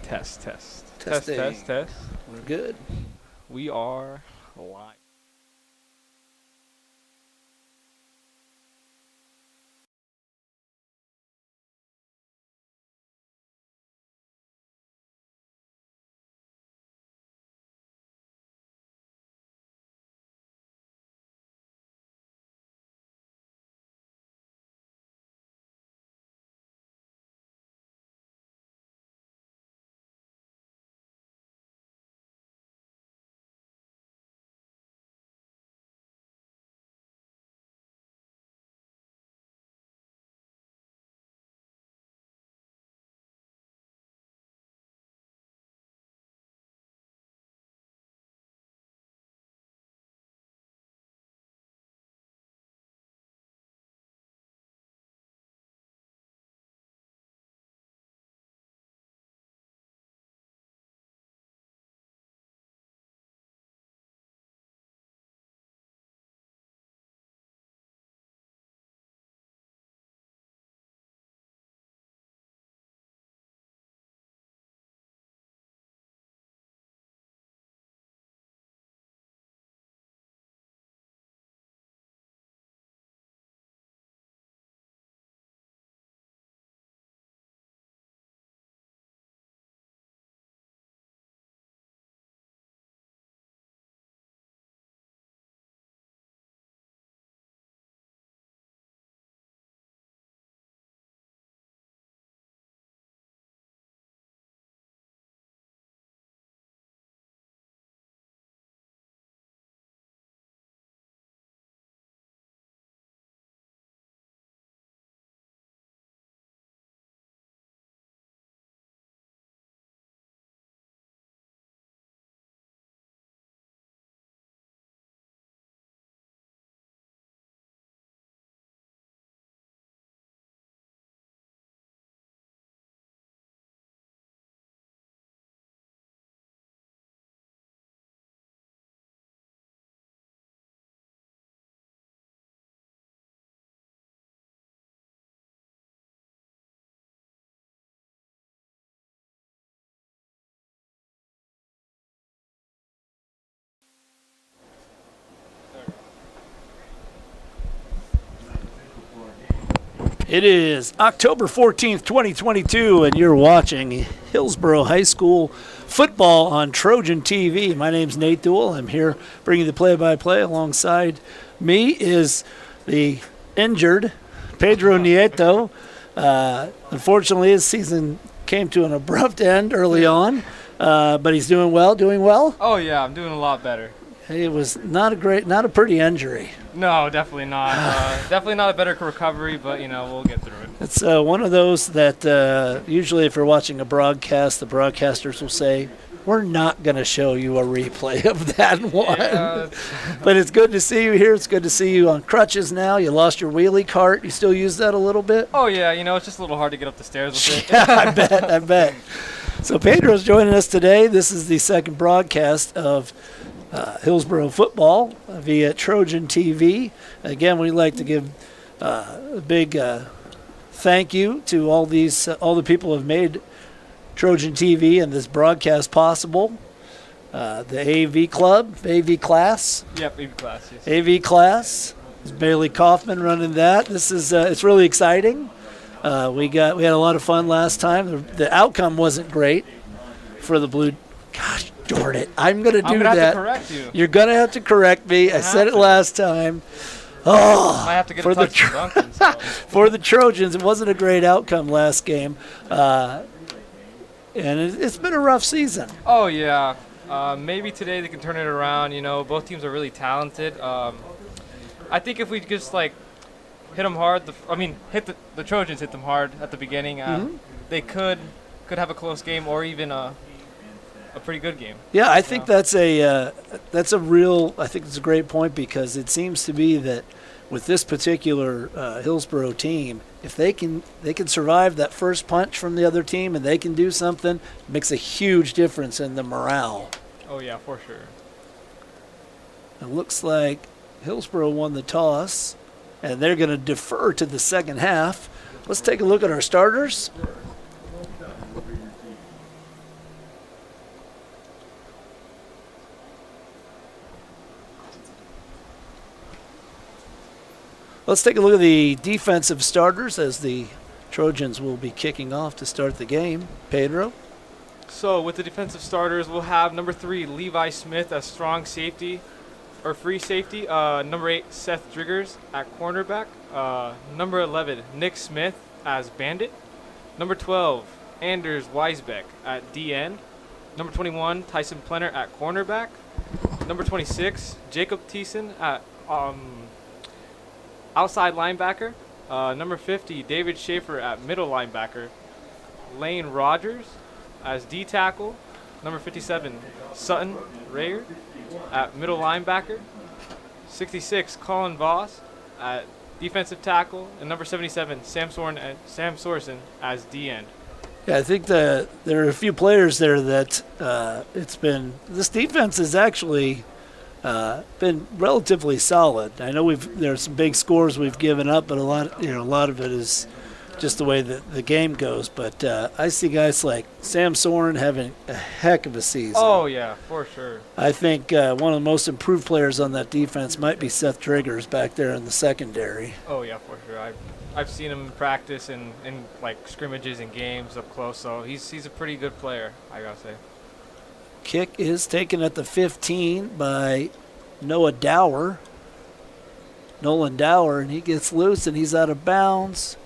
Test, test. Testing. Test, test, test. We're good. We are live. It is October 14th, 2022, and you're watching Hillsboro High School football on Trojan TV. My name's Nate Duell. I'm here bringing the play-by-play. Alongside me is the injured Pedro Nieto. Unfortunately, his season came to an abrupt end early on, but he's doing well. Oh, yeah, I'm doing a lot better. It was not a pretty injury. No, definitely not. Definitely not a better recovery, but, we'll get through it. It's one of those that usually if you're watching a broadcast, the broadcasters will say, we're not going to show you a replay of that one. Yeah, but it's good to see you here. It's good to see you on crutches now. You lost your wheelie cart. You still use that a little bit? oh, yeah, it's just a little hard to get up the stairs with it. Yeah, I bet. So Pedro's joining us today. This is the second broadcast of Hillsboro football via Trojan TV. Again, we'd like to give a big thank you to all the people who have made Trojan TV and this broadcast possible. The AV Club, AV Class. Yep, AV class, yes. AV Class. It's Bailey Kaufman running that. This is it's really exciting. We had a lot of fun last time. The outcome wasn't great for the Blue. Gosh darn it! I'm going to do that. I'm going to have to correct you. You're going to have to correct me. I said it last time. Oh, I have to get a touch from Duncan. So. For the Trojans, it wasn't a great outcome last game, and it's been a rough season. Oh, yeah. Maybe today they can turn it around. Both teams are really talented. I think if we just, hit them hard, the Trojans hit them hard at the beginning, they could have a close game or even a pretty good game. Yeah, I think that's a great point, because it seems to be that with this particular Hillsboro team, if they can survive that first punch from the other team and they can do something, it makes a huge difference in the morale. Oh yeah, for sure. It looks like Hillsboro won the toss, and they're going to defer to the second half. Let's take a look at our starters. Let's take a look at the defensive starters as the Trojans will be kicking off to start the game. Pedro? So with the defensive starters, we'll have number 3, Levi Smith as strong safety, or free safety. Number 8, Seth Driggers at cornerback. Number 11, Nick Smith as bandit. Number 12, Anders Weisbeck at D-end. Number 21, Tyson Plenner at cornerback. Number 26, Jacob Thiessen at outside linebacker. Number 50, David Schaefer at middle linebacker. Lane Rogers as D tackle. Number 57, Sutton Rayer at middle linebacker. 66, Colin Voss at defensive tackle. And number 77, Sam Sorensen as D-end. Yeah, I think there are a few players there that this defense has actually been relatively solid. I know there's some big scores we've given up, but a lot of it is just the way that the game goes. But I see guys like Sam Soren having a heck of a season. Oh yeah, for sure. I think one of the most improved players on that defense might be Seth Driggers back there in the secondary. Oh yeah, for sure. I've seen him practice in like scrimmages and games up close, so he's a pretty good player, I gotta say. Kick is taken at the 15 by Nolan Dower, and he gets loose and he's out of bounds.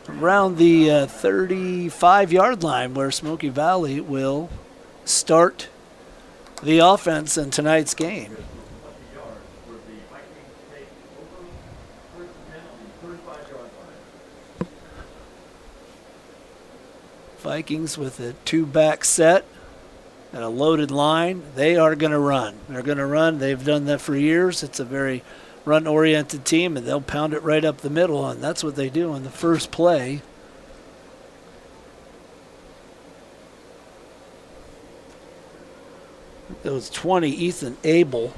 Around the 35-yard line where Smoky Valley will start the offense in tonight's game. Vikings with a 2-back set and a loaded line. They are going to run. They're going to run. They've done that for years. It's a very run-oriented team, and they'll pound it right up the middle, and that's what they do on the first play. It was 20, Ethan Abel.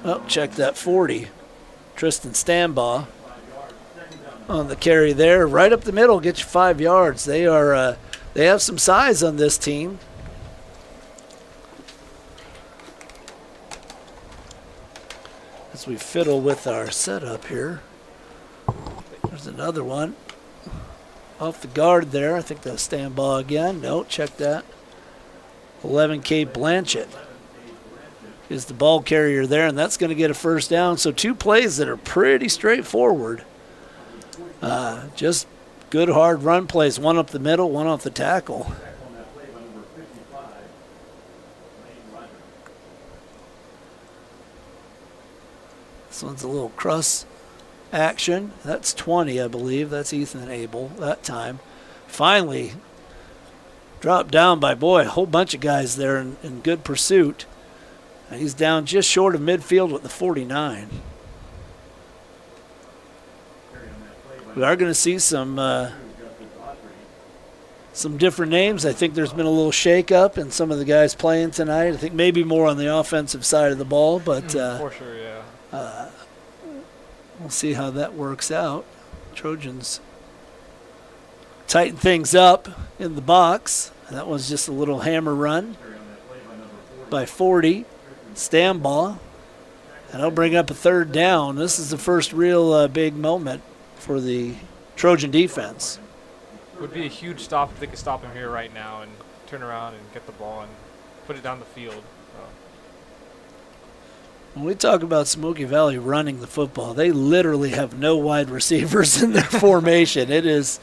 Oh, check that 40. Tristan Stambaugh on the carry there, right up the middle, get you 5 yards. They have some size on this team. As we fiddle with our setup here, there's another one off the guard there. I think that's Stambaugh again. No, check that. 11K Blanchett is the ball carrier there, and that's going to get a first down. So 2 plays that are pretty straightforward. Just good hard run plays, one up the middle, one off the tackle. This one's a little cross action. That's 20, I believe. That's Ethan Abel that time. Finally dropped down by, a whole bunch of guys there in good pursuit. And he's down just short of midfield with the 49. We are going to see some different names. I think there's been a little shake-up in some of the guys playing tonight. I think maybe more on the offensive side of the ball, but for sure, yeah. We'll see how that works out. Trojans tighten things up in the box. That was just a little hammer run by 40, Stambaugh. And I'll bring up a third down. This is the first real big moment for the Trojan defense. Would be a huge stop if they could stop him here right now and turn around and get the ball and put it down the field. When we talk about Smoky Valley running the football, they literally have no wide receivers in their formation. It is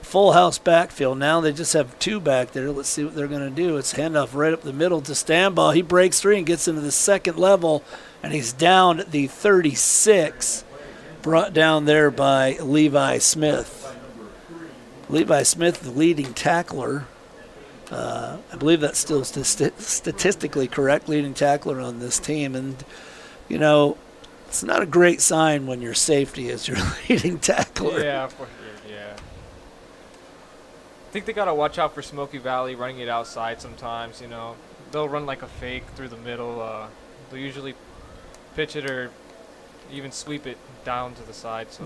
full house backfield. Now they just have 2 back there. Let's see what they're going to do. It's handoff right up the middle to Stambaugh. He breaks free and gets into the second level, and he's down at the 36, brought down there by Levi Smith. Levi Smith, the leading tackler. I believe that's still statistically correct, leading tackler on this team. And, it's not a great sign when your safety is your leading tackler. Yeah, for sure, yeah. I think they got to watch out for Smoky Valley running it outside sometimes, They'll run like a fake through the middle. They'll usually pitch it or even sweep it down to the side. So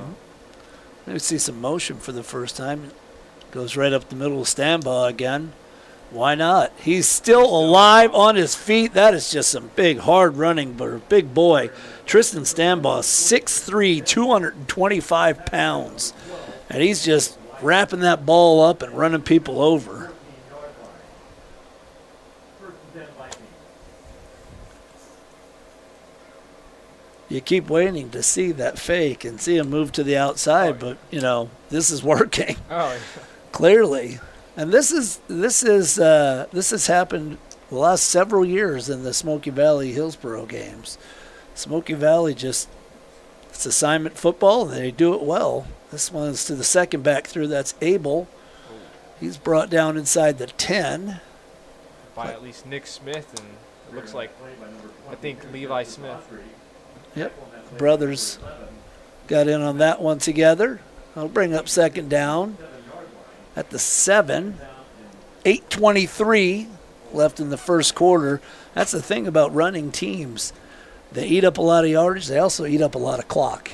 We see some motion for the first time. Goes right up the middle of Stambaugh again. Why not? He's still alive on his feet. That is just some big, hard running, but a big boy. Tristan Stambaugh, 6'3", 225 pounds. And he's just wrapping that ball up and running people over. You keep waiting to see that fake and see him move to the outside, but, this is working. Oh, yeah. Clearly. And this has happened the last several years in the Smoky Valley Hillsboro games. Smoky Valley it's assignment football, and they do it well. This one's to the second back through. That's Abel. He's brought down inside the 10. By at least Nick Smith, and it looks like, I think, Levi Smith. Yep. Brothers got in on that one together. I'll bring up second down at the 7. 8:23 left in the first quarter. That's the thing about running teams. They eat up a lot of yardage. They also eat up a lot of clock.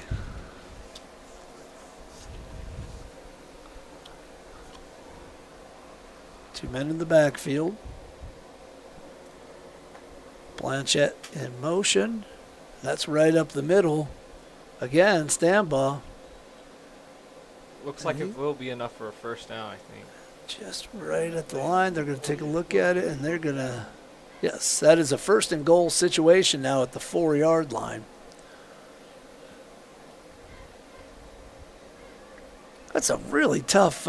Two men in the backfield. Blanchett in motion. That's right up the middle. Again, Stambaugh. Looks like it will be enough for a first down, I think. Just right at the line. They're going to take a look at it, and they're going to, yes, that is a first and goal situation now at the 4-yard line. That's a really tough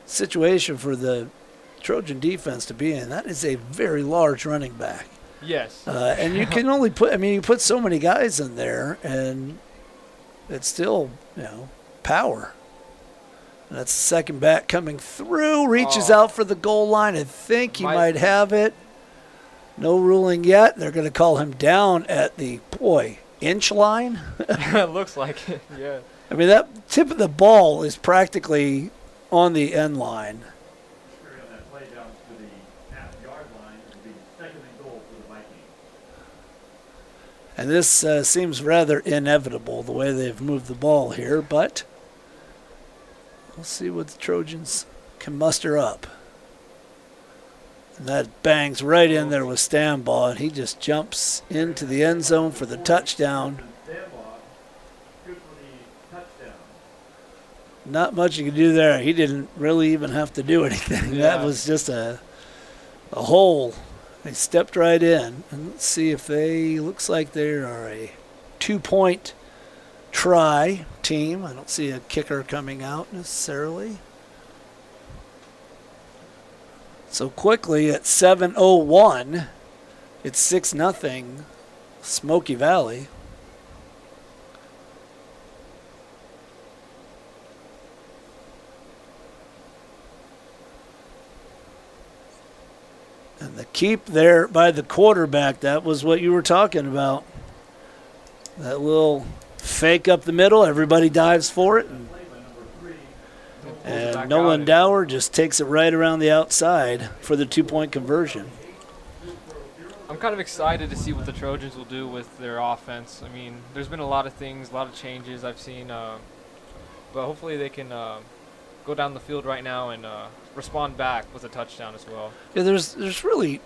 situation for the Trojan defense to be in. That is a very large running back. Yes. And you can only you put so many guys in there, and it's still, power. And that's the second back coming through, reaches out for the goal line. I think he might have it. No ruling yet. They're going to call him down at the, inch line? It looks like it, yeah. I mean, that tip of the ball is practically on the end line. And this seems rather inevitable, the way they've moved the ball here, but we'll see what the Trojans can muster up. And that bangs right in there with Stambaugh, and he just jumps into the end zone for the touchdown. Not much you can do there. He didn't really even have to do anything. Yeah. That was just a hole. They stepped right in. And let's see if looks like they are a 2-point try team. I don't see a kicker coming out necessarily. So quickly at 7:01, it's 6-0 Smoky Valley. And the keep there by the quarterback, that was what you were talking about. That little fake up the middle, everybody dives for it. And Nolan Dower just takes it right around the outside for the 2-point conversion. I'm kind of excited to see what the Trojans will do with their offense. I mean, there's been a lot of things, a lot of changes I've seen. But hopefully they can go down the field right now and respond back with a touchdown as well. Yeah, there's really,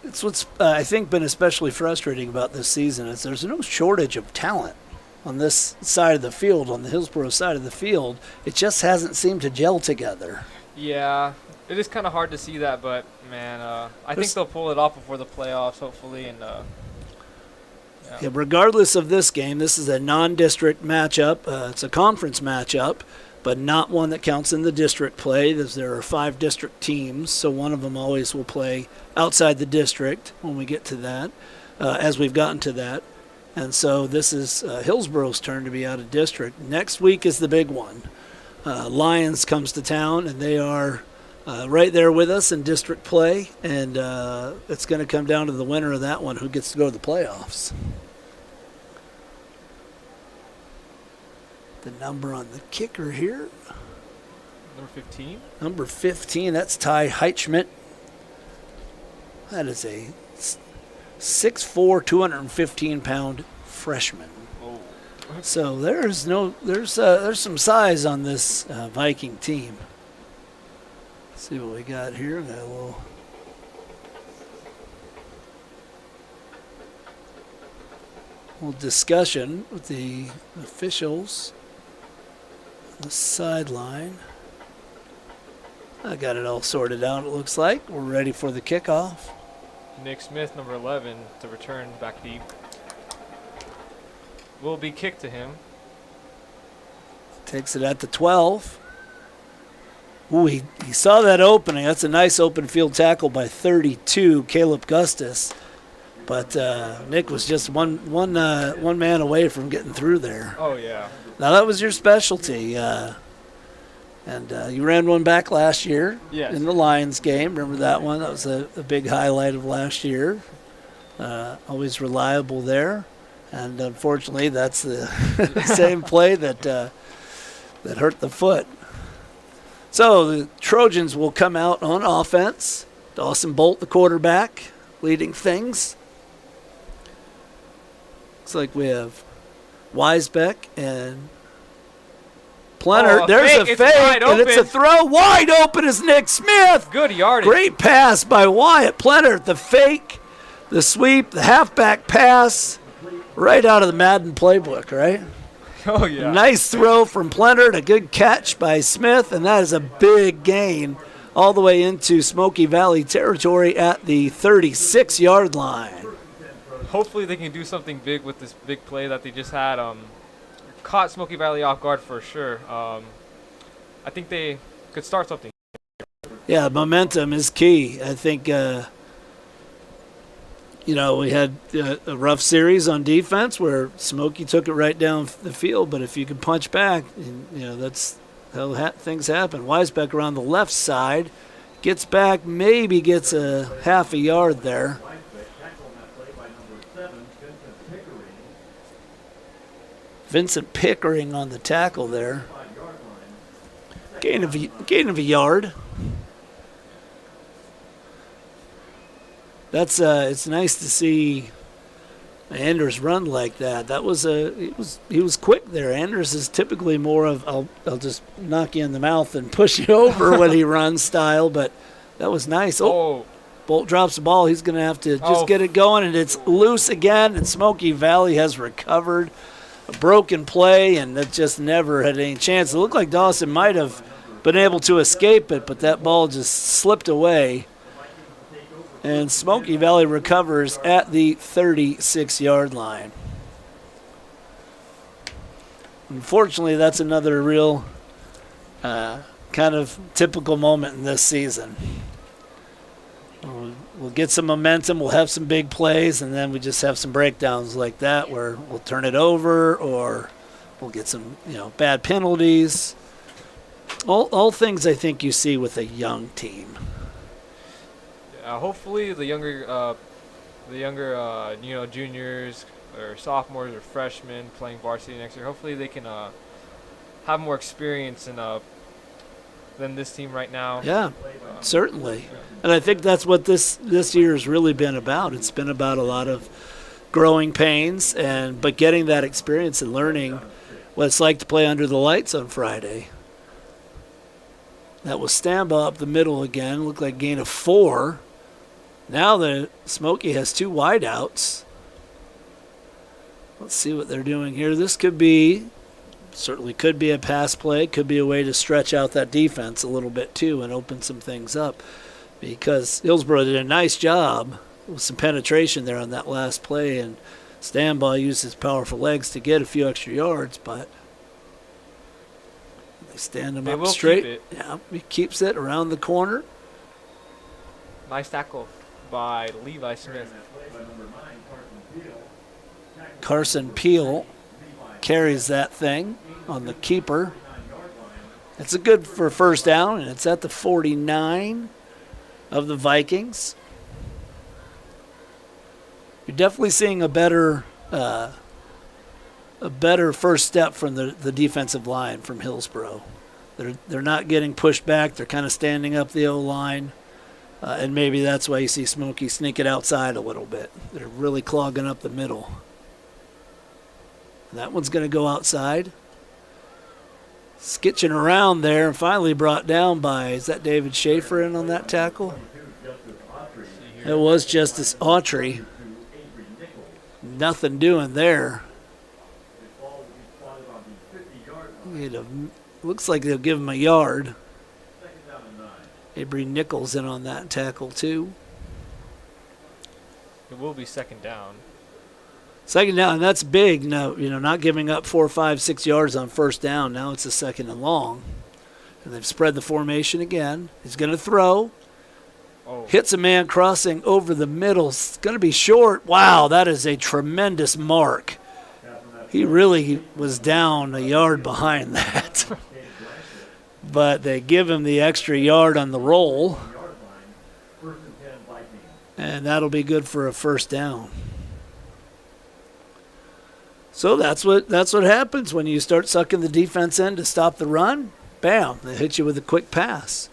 it's what's I think been especially frustrating about this season is there's no shortage of talent on this side of the field, on the Hillsboro side of the field. It just hasn't seemed to gel together. Yeah, it is kind of hard to see that, but man, I think they'll pull it off before the playoffs, hopefully. And yeah, regardless of this game, this is a non-district matchup. It's a conference matchup, but not one that counts in the district play, as there are 5 district teams, so one of them always will play outside the district when we get to that, as we've gotten to that. And so this is Hillsboro's turn to be out of district. Next week is the big one. Lions comes to town, and they are right there with us in district play, and it's going to come down to the winner of that one who gets to go to the playoffs. The number on the kicker here. Number 15? Number 15, that's Ty Heitschmidt. That is a 6'4", 215-pound freshman. Oh. So there's some size on this Viking team. See what we got here. Got a little discussion with the officials on the sideline. I got it all sorted out, it looks like. We're ready for the kickoff. Nick Smith, number 11, to return back deep. Will be kicked to him. Takes it at the 12. Ooh, he saw that opening. That's a nice open field tackle by 32, Caleb Gustus. But Nick was just one man away from getting through there. Oh, yeah. Now, that was your specialty. And you ran one back last year in the Lions game. Remember that one? That was a big highlight of last year. Always reliable there. And unfortunately, that's the same play that hurt the foot. So the Trojans will come out on offense. Dawson Bolt, the quarterback, leading things. Looks like we have Weisbeck and Plenner. There's a fake, and it's a throw. Wide open is Nick Smith. Good yardage. Great pass by Wyatt Plenner. The fake, the sweep, the halfback pass, right out of the Madden playbook, right? Oh, yeah. Nice throw from Plenner and a good catch by Smith, and that is a big gain all the way into Smoky Valley territory at the 36-yard line. Hopefully they can do something big with this big play that they just had. Caught Smoky Valley off guard for sure. I think they could start something. Yeah, momentum is key. I think, we had a rough series on defense where Smoky took it right down the field, but if you can punch back, that's how things happen. Weisbeck around the left side, gets back, maybe gets a half a yard there. Vincent Pickering on the tackle there. Gain of a yard. That's it's nice to see Anders run like that. That was he was quick there. Anders is typically more of I'll just knock you in the mouth and push you over when he runs style, but that was nice. Oh. Bolt drops the ball. He's going to have to just get it going, and it's loose again, and Smoky Valley has recovered. A broken play, and it just never had any chance. It looked like Dawson might have been able to escape it, but that ball just slipped away. And Smoky Valley recovers at the 36-yard line. Unfortunately, that's another real kind of typical moment in this season. We'll get some momentum, we'll have some big plays, and then we just have some breakdowns like that where we'll turn it over or we'll get some bad penalties. All things I think you see with a young team. Hopefully the younger juniors or sophomores or freshmen playing varsity next year, hopefully they can have more experience than this team right now. Yeah, certainly. And I think that's what this year has really been about. It's been about a lot of growing pains, but getting that experience and learning what it's like to play under the lights on Friday. That was Stamba up the middle again. Looked like gain of 4. Now the Smoky has 2 wideouts. Let's see what they're doing here. This certainly could be a pass play, could be a way to stretch out that defense a little bit too and open some things up, because Hillsboro did a nice job with some penetration there on that last play, and Stamba used his powerful legs to get a few extra yards, but they stand him up straight. Yeah, he keeps it around the corner. Nice tackle by Levi Smith. Carson Peel carries that thing on the keeper. It's a good for first down, and it's at the 49 of the Vikings. You're definitely seeing a better first step from the defensive line from Hillsboro. They're not getting pushed back. They're kind of standing up the O-line, and maybe that's why you see Smoky sneak it outside a little bit. They're really clogging up the middle. That one's going to go outside. skitching around there and finally brought down by, is that David Schaefer in on that tackle? It was Justice Autry. Nothing doing there. Looks like they'll give him a yard. Avery Nichols in on that tackle too. It will be second down. Second down, and that's big. No, not giving up 4, 5, 6 yards on first down. Now it's a second and long. And they've spread the formation again. He's going to throw. Oh. Hits a man crossing over the middle. It's going to be short. Wow, that is a tremendous mark. He really was down a yard behind that. But they give him the extra yard on the roll. And that'll be good for a first down. So that's what happens when you start sucking the defense in to stop the run. Bam, they hit you with a quick pass.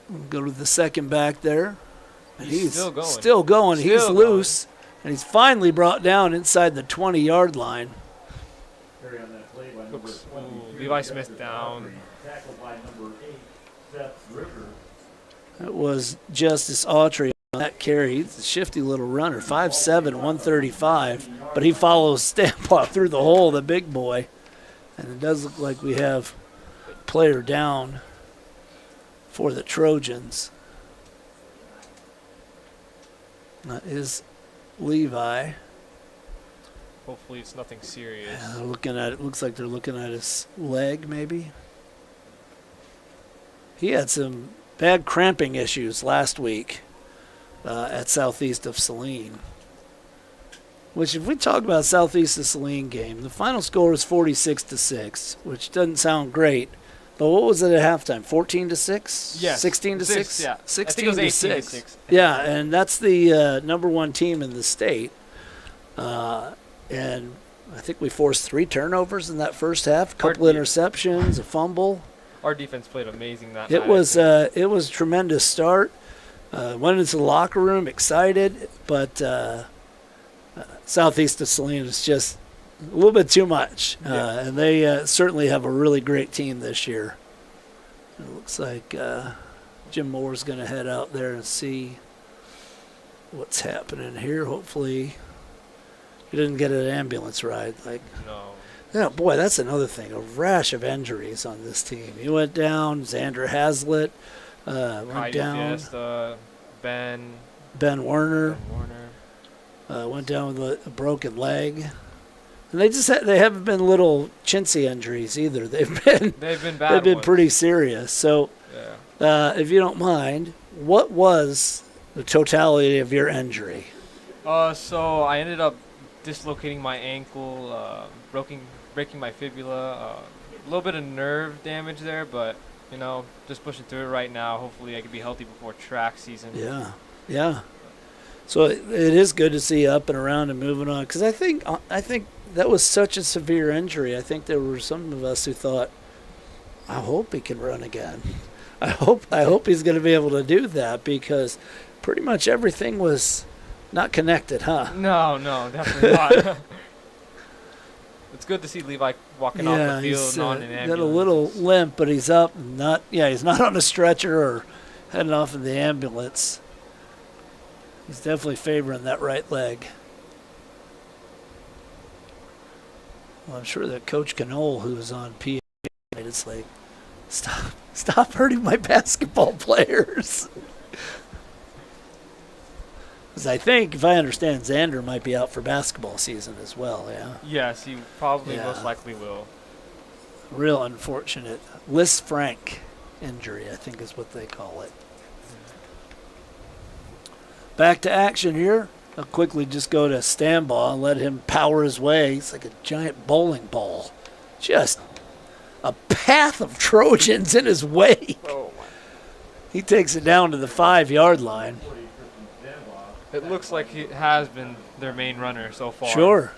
We'll go to the second back there. And he's still going. He's loose. And he's finally brought down inside the 20-yard line. Levi Smith down. That was Justice Autry on that carry. He's a shifty little runner, 5'7", 135. But he follows Stampot through the hole, the big boy. And it does look like we have a player down for the Trojans. That is Levi. Hopefully it's nothing serious. Yeah, they're looking at it. Looks like they're looking at his leg, maybe. He had some bad cramping issues last week at southeast of Saline. Which, if we talk about southeast of Saline game, the final score is 46-6, which doesn't sound great. But what was it at halftime? 14-6? Yes. 16-6? Yeah. 16 I think it was 18-6. Yeah, and that's the number one team in the state. And I think we forced 3 turnovers in that first half, a couple interceptions, a fumble. Our defense played amazing that It night. It was a tremendous start. Went into the locker room excited, but southeast of Saline is just a little bit too much. And they certainly have a really great team this year. It looks like Jim Moore's going to head out there and see what's happening here. Hopefully he didn't get an ambulance ride. No. Yeah, boy, that's another thing. A rash of injuries on this team. He went down. Xander Hazlitt went down. Fiesta, Ben Werner went down with a broken leg. And they haven't been little chintzy injuries either. They've been bad. They've been pretty serious. So, if you don't mind, what was the totality of your injury? So I ended up dislocating my ankle, breaking my fibula, a little bit of nerve damage there, but just pushing through it right now. Hopefully I can be healthy before track season. Yeah. So it is good to see you up and around and moving on, because I think that was such a severe injury. I think there were some of us who thought, I hope he can run again. I hope he's going to be able to do that, because pretty much everything was not connected, huh? No, definitely not. It's good to see Levi walking off the field, not in an ambulance. Got a little limp, but he's up. He's not on a stretcher or heading off in the ambulance. He's definitely favoring that right leg. Well, I'm sure that Coach Canole, who was on PA, it's like, stop hurting my basketball players. Because I think, if I understand, Xander might be out for basketball season as well, yeah? Yes, he probably most likely will. Real unfortunate. Liz Frank injury, I think is what they call it. Back to action here. I'll quickly just go to Stambaugh and let him power his way. He's like a giant bowling ball. Just a path of Trojans in his wake. Oh, my. He takes it down to the 5-yard line. It looks like he has been their main runner so far. Sure.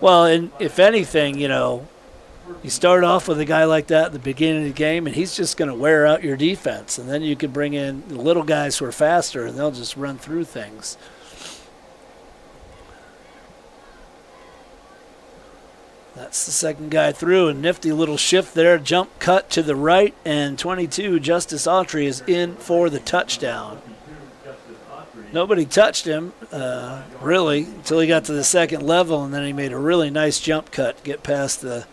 Well, and if anything, you start off with a guy like that at the beginning of the game, and he's just going to wear out your defense. And then you can bring in the little guys who are faster, and they'll just run through things. That's the second guy through. A nifty little shift there. Jump cut to the right, and 22, Justice Autry, is in for the touchdown. Nobody touched him, really, until he got to the second level, and then he made a really nice jump cut to get past the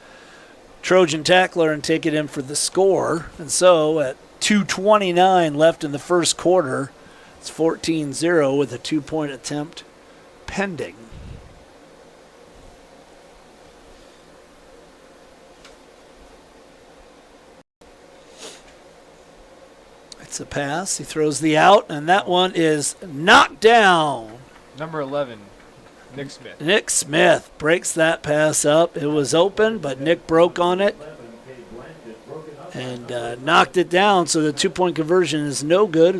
Trojan tackler and take it in for the score. And so at 2:29 left in the first quarter, it's 14-0 with a 2-point attempt pending. It's a pass. He throws the out, and that one is knocked down. Number 11, Nick Smith. Nick Smith breaks that pass up. It was open, but Nick broke on it and knocked it down. So the 2-point conversion is no good.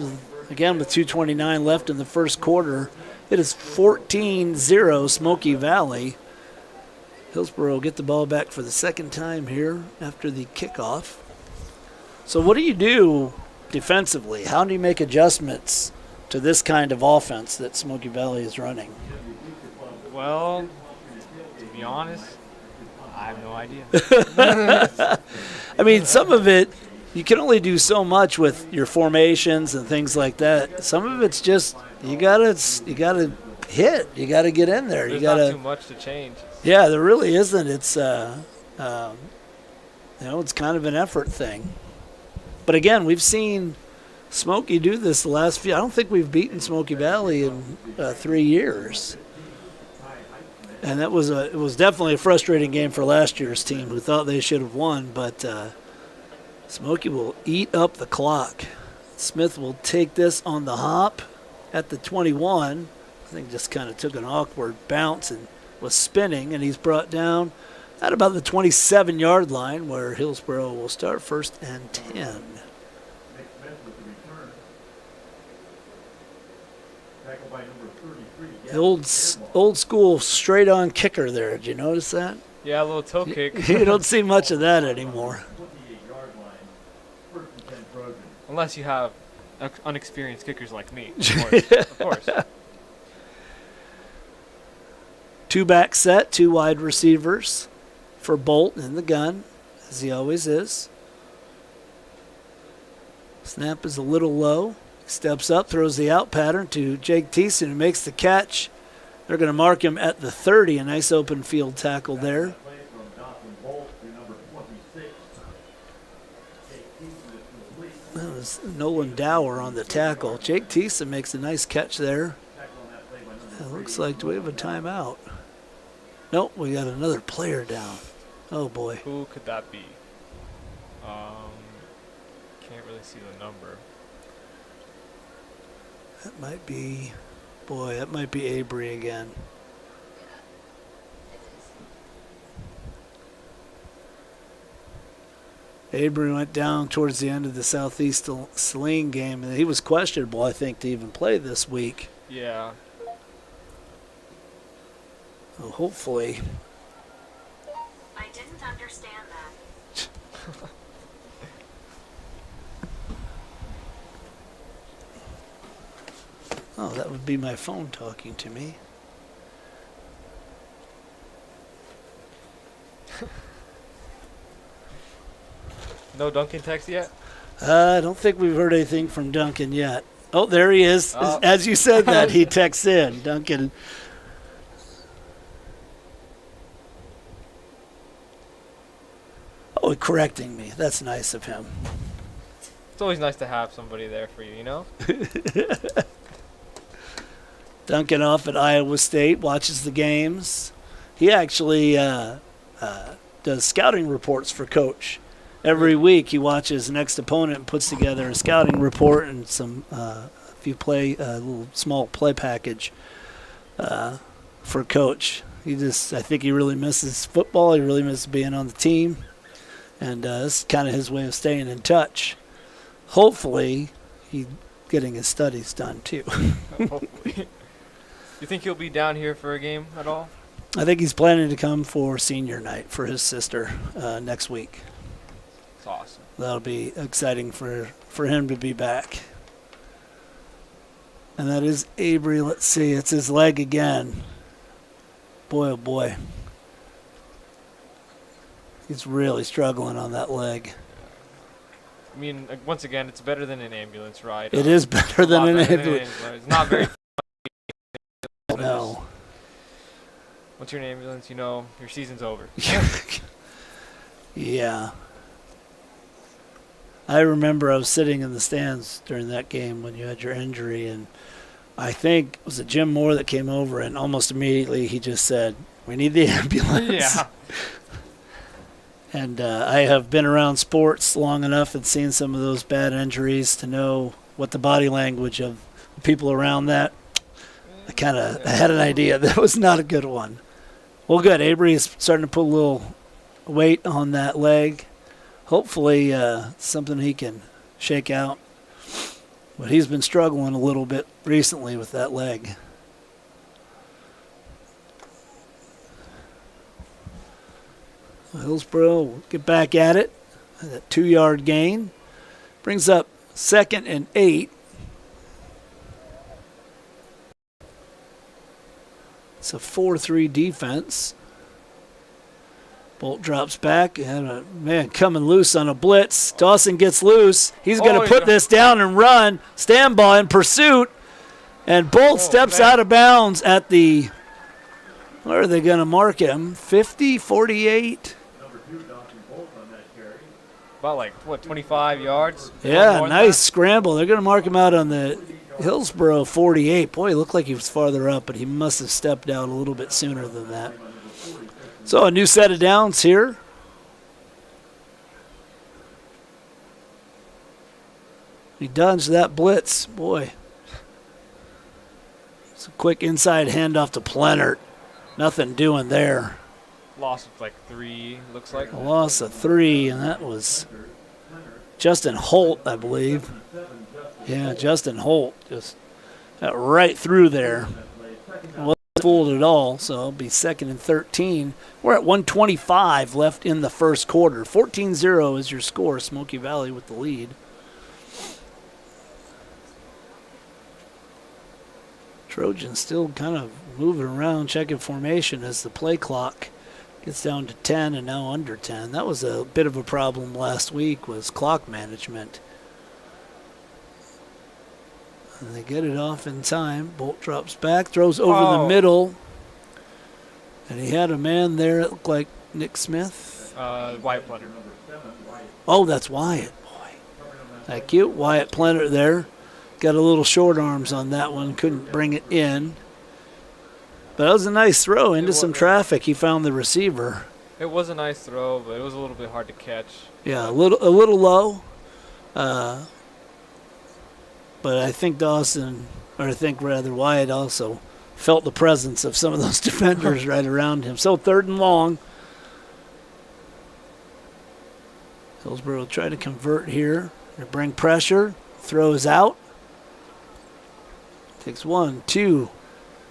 Again, with 2:29 left in the first quarter, it is 14-0 Smoky Valley. Hillsboro get the ball back for the second time here after the kickoff. So what do you do defensively? How do you make adjustments to this kind of offense that Smoky Valley is running? Well, to be honest, I have no idea. I mean, some of it, you can only do so much with your formations and things like that. Some of it's just you gotta hit. You gotta get in there. There's not too much to change. Yeah, there really isn't. It's it's kind of an effort thing. But again, we've seen Smoky do this the last few. I don't think we've beaten Smoky Valley in 3 years. And it was definitely a frustrating game for last year's team, who thought they should have won. But Smoky will eat up the clock. Smith will take this on the hop at the 21. I think just kind of took an awkward bounce and was spinning, and he's brought down at about the 27-yard line, where Hillsboro will start 1st and 10. The old school straight-on kicker there. Did you notice that? Yeah, a little toe kick. You don't see much of that anymore. Unless you have unexperienced kickers like me, of course. Two-back set, 2 wide receivers for Bolt in the gun, as he always is. Snap is a little low. Steps up, throws the out pattern to Jake Thiessen, who makes the catch. They're going to mark him at the 30. A nice open field tackle there. That was Nolan Dower on the tackle. Jake Thiessen makes a nice catch there. It looks like, do we have a timeout? Nope, we got another player down. Oh, boy. Who could that be? Can't really see the number. That might be Avery again. Avery went down towards the end of the Southeast Saline game, and he was questionable, I think, to even play this week. Yeah. So hopefully. I didn't understand that. Oh, that would be my phone talking to me. No Duncan text yet? I don't think we've heard anything from Duncan yet. Oh, there he is. As you said that, he texts in. Duncan. Oh, correcting me. That's nice of him. It's always nice to have somebody there for you, you know? Duncan off at Iowa State, watches the games. He actually does scouting reports for Coach. Every week he watches the next opponent and puts together a scouting report and some little small play package for Coach. I think he really misses football. He really misses being on the team. And this is kind of his way of staying in touch. Hopefully he's getting his studies done too. Hopefully. You think he'll be down here for a game at all? I think he's planning to come for senior night for his sister next week. That's awesome. That'll be exciting for him to be back. And that is Avery. Let's see. It's his leg again. Boy, oh boy. He's really struggling on that leg. I mean, once again, it's better than an ambulance ride. It is better than an ambulance. It's not very. No. Once you're in an ambulance, you know your season's over. Yeah. I remember I was sitting in the stands during that game when you had your injury, and I think it was Jim Moore that came over, and almost immediately he just said, "We need the ambulance." Yeah. And I have been around sports long enough and seen some of those bad injuries to know what the body language of the people around that. I had an idea that was not a good one. Well, good. Avery is starting to put a little weight on that leg. Hopefully something he can shake out. But he's been struggling a little bit recently with that leg. Hillsboro will get back at it. That 2-yard gain brings up 2nd and 8. It's a 4-3 defense. Bolt drops back, and a man coming loose on a blitz. Dawson gets loose. He's going to put this down and run. Stand by in pursuit. And Bolt steps out of bounds at the, where are they going to mark him? 50, 48? About 25 yards? Yeah, nice scramble. They're going to mark him out on the Hillsboro 48. Boy, he looked like he was farther up, but he must have stepped out a little bit sooner than that. So a new set of downs here. He dodged that blitz. Boy. It's a quick inside handoff to Plennert. Nothing doing there. Loss of 3, looks like. A loss of 3, and that was Justin Holt, I believe. Yeah, Justin Holt just got right through there. Wasn't fooled at all, so it'll be 2nd and 13. We're at 1:25 left in the first quarter. 14-0 is your score. Smoky Valley with the lead. Trojans still kind of moving around, checking formation as the play clock gets down to 10 and now under 10. That was a bit of a problem last week, was clock management. And they get it off in time. Bolt drops back, throws over the middle. And he had a man there that looked like Nick Smith. Wyatt Plennert. Oh, that's Wyatt. Boy. Thank you. Wyatt Plennert there. Got a little short arms on that one. Couldn't bring it in. But that was a nice throw into some traffic. He found the receiver. It was a nice throw, but it was a little bit hard to catch. Yeah, a little low. But I think Wyatt also felt the presence of some of those defenders right around him. So 3rd and long. Hillsboro try to convert here. They bring pressure. Throws out. Takes 1, 2,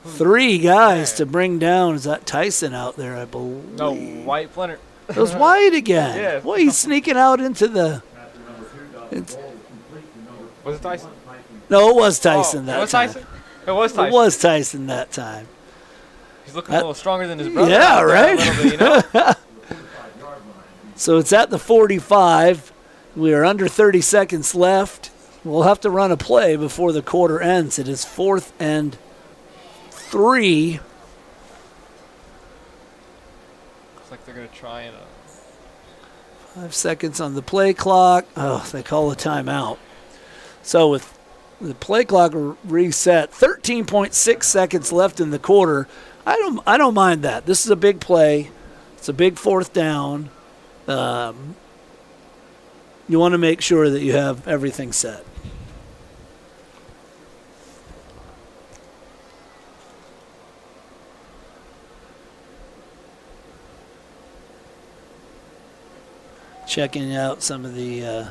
3 guys to bring down. Is that Tyson out there, I believe? No, Wyatt Plennert. It was Wyatt again. Yeah. Boy, he's sneaking out into the... Was it Tyson? No, it was Tyson that time. Tyson? It was Tyson. It was Tyson that time. He's looking a little stronger than his brother. Yeah, right? Bit, So it's at the 45. We are under 30 seconds left. We'll have to run a play before the quarter ends. It is 4th and 3. Looks like they're going to try and... 5 seconds on the play clock. Oh, they call a timeout. So with the play clock reset, 13.6 seconds left in the quarter. I don't mind that. This is a big play. It's a big 4th down. You want to make sure that you have everything set. Checking out some of the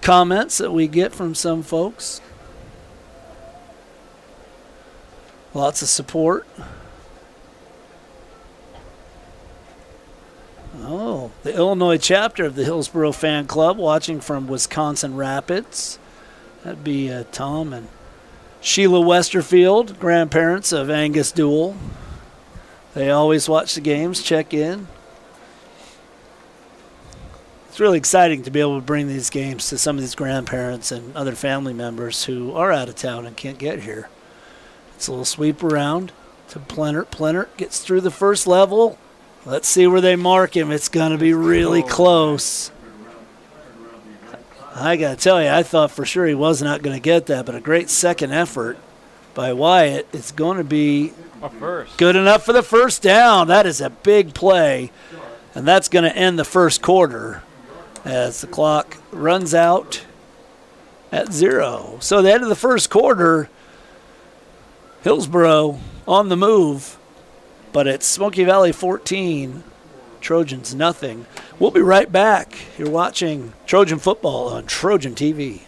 comments that we get from some folks. Lots of support. Oh, the Illinois chapter of the Hillsboro Fan Club watching from Wisconsin Rapids. That'd be Tom and Sheila Westerfield, grandparents of Angus Duell. They always watch the games, check in. It's really exciting to be able to bring these games to some of these grandparents and other family members who are out of town and can't get here. It's a little sweep around to Plenert. Plenert gets through the first level. Let's see where they mark him. It's going to be really close. I got to tell you, I thought for sure he was not going to get that, but a great second effort by Wyatt. It's going to be good enough for the first down. That is a big play, and that's going to end the first quarter as the clock runs out at 0. So the end of the first quarter, Hillsboro on the move, but it's Smoky Valley 14, Trojans nothing. We'll be right back. You're watching Trojan football on Trojan TV.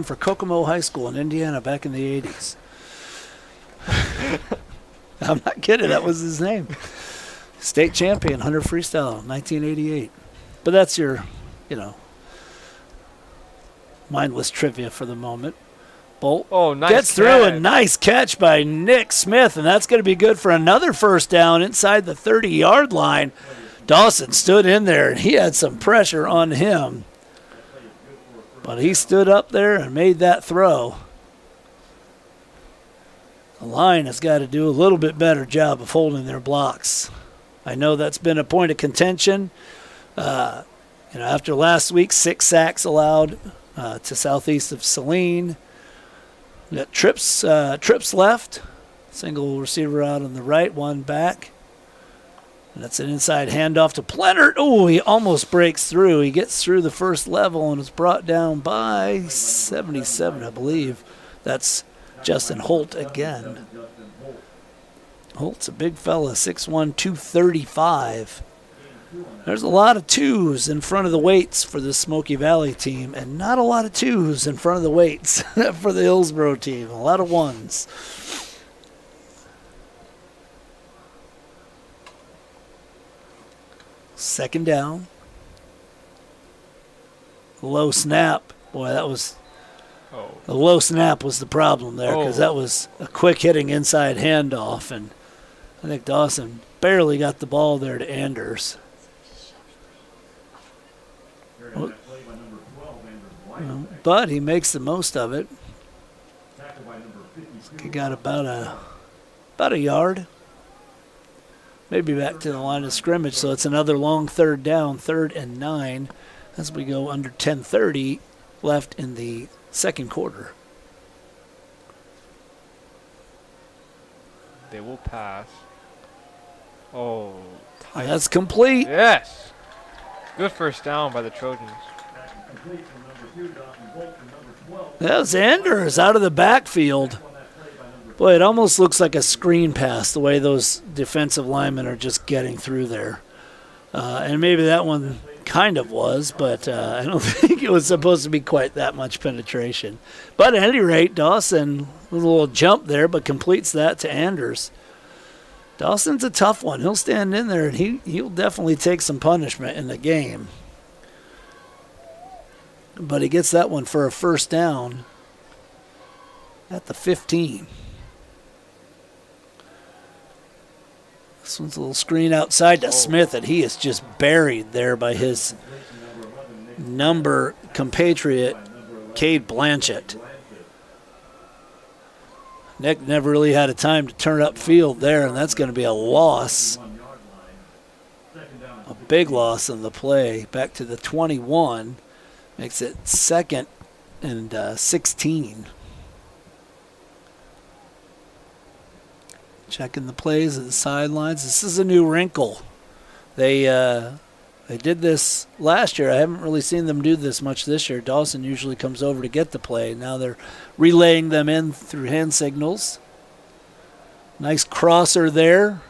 For Kokomo High School in Indiana back in the 80s. I'm not kidding. That was his name. State champion, 100 freestyle, 1988. But that's your, mindless trivia for the moment. Bolt nice gets through catch. a nice catch by Nick Smith, and that's going to be good for another first down inside the 30-yard line. Dawson stood in there, and he had some pressure on him. But he stood up there and made that throw. The line has got to do a little bit better job of holding their blocks. I know that's been a point of contention. After last week, 6 sacks allowed to southeast of Saline. We got trips left. Single receiver out on the right, one back. And that's an inside handoff to Plenert. Oh, he almost breaks through. He gets through the first level and is brought down by 77, I believe. That's Justin Holt again. Holt's a big fella, 6'1", 235. There's a lot of 2s in front of the weights for the Smoky Valley team, and not a lot of 2s in front of the weights for the Hillsboro team. A lot of 1s. Second down. Low snap. Boy, that was a low snap was the problem there because that was a quick hitting inside handoff, and I think Dawson barely got the ball there to Anders. But he makes the most of it. He got about a yard. Maybe back to the line of scrimmage, so it's another long third down, 3rd and 9, as we go under 10:30 left in the second quarter. They will pass. Oh, tight. That's complete. Yes. Good first down by the Trojans. That's Anders out of the backfield. Boy, it almost looks like a screen pass, the way those defensive linemen are just getting through there. And maybe that one kind of was, but I don't think it was supposed to be quite that much penetration. But at any rate, Dawson, with a little jump there, but completes that to Anders. Dawson's a tough one. He'll stand in there, and he'll definitely take some punishment in the game. But he gets that one for a first down at the 15. This one's a little screen outside to Smith, and he is just buried there by his compatriot, Cade Blanchett. Nick never really had a time to turn upfield there, and that's going to be a loss. A big loss in the play. Back to the 21. Makes it 2nd and 16. Checking the plays at the sidelines. This is a new wrinkle. They did this last year. I haven't really seen them do this much this year. Dawson usually comes over to get the play. Now they're relaying them in through hand signals. Nice crosser there,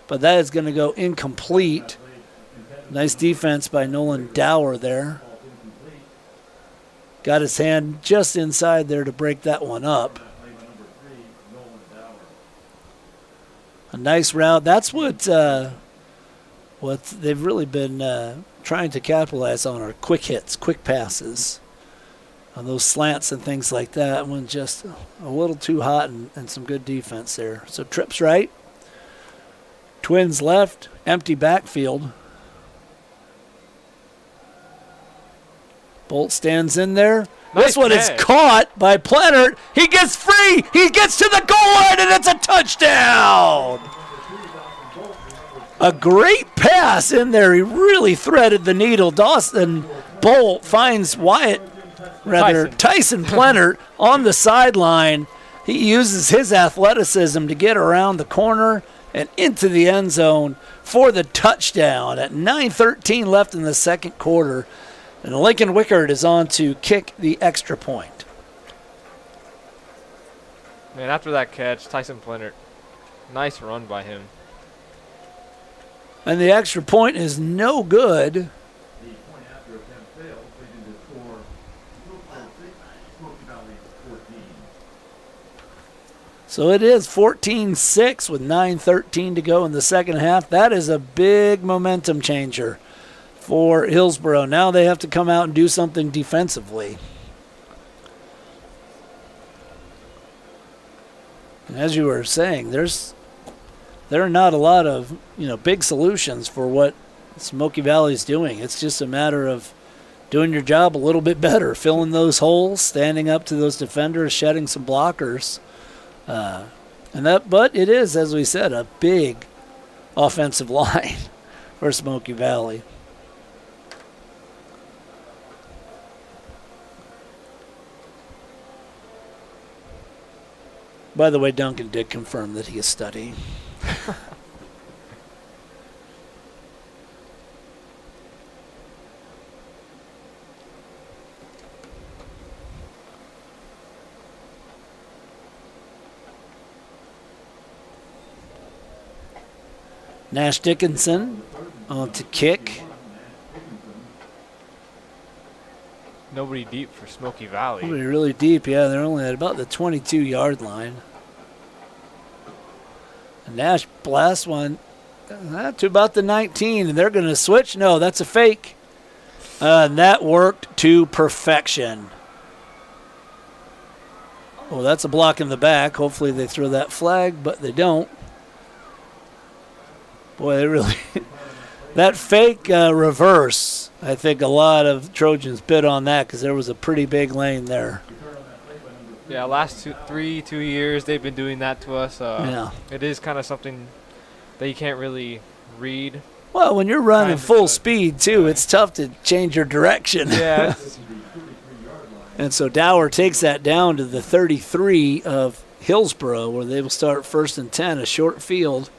but that is going to go incomplete. Nice defense by Nolan Dower there. Got his hand just inside there to break that one up. A nice route. That's what they've really been trying to capitalize on are quick hits, quick passes. On those slants and things like that. When just a little too hot and some good defense there. So trips right. Twins left. Empty backfield. Bolt stands in there. Nice This one is catch. caught by Plennert. He gets free. He gets to the goal line, and it's a touchdown. A great pass in there. He really threaded the needle. Dawson Bolt finds Tyson Plennert on the sideline. He uses his athleticism to get around the corner and into the end zone for the touchdown at 9:13 left in the second quarter. And Lincoln Wickard is on to kick the extra point. Man, after that catch, Tyson Plennert, nice run by him. And the extra point is no good. So it is 14-6 with 9:13 to go in the second half. That is a big momentum changer for Hillsboro. Now they have to come out and do something defensively. And as you were saying, there are not a lot of big solutions for what Smoky Valley is doing. It's just a matter of doing your job a little bit better, filling those holes, standing up to those defenders, shedding some blockers. But it is, as we said, a big offensive line for Smoky Valley. By the way, Duncan did confirm that he is studying. Nash Dickinson on to kick. Nobody deep for Smoky Valley. Nobody really deep, yeah. They're only at about the 22-yard line. And Nash blasts one to about the 19, and they're going to switch. No, that's a fake. And that worked to perfection. Oh, that's a block in the back. Hopefully they throw that flag, but they don't. Boy, they really that fake reverse, I think a lot of Trojans bid on that because there was a pretty big lane there. Yeah, last 2 years they've been doing that to us. Yeah. It is kind of something that you can't really read. Well, when you're running full speed, too, it's tough to change your direction. Yeah. And so Dower takes that down to the 33 of Hillsboro, where they will start 1st and 10, a short field.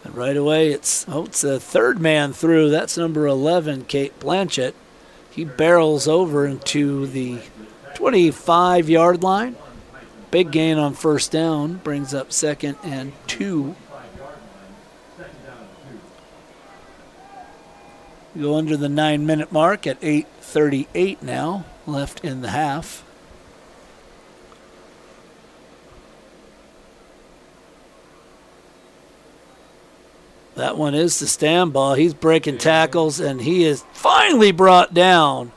And right away, it's a third man through. That's number 11, Kate Blanchett. He barrels over into the 25-yard line. Big gain on first down, brings up 2nd and 2. Go under the 9-minute mark at 8:38 now, left in the half. That one is the stand ball. He's breaking tackles, and he is finally brought down.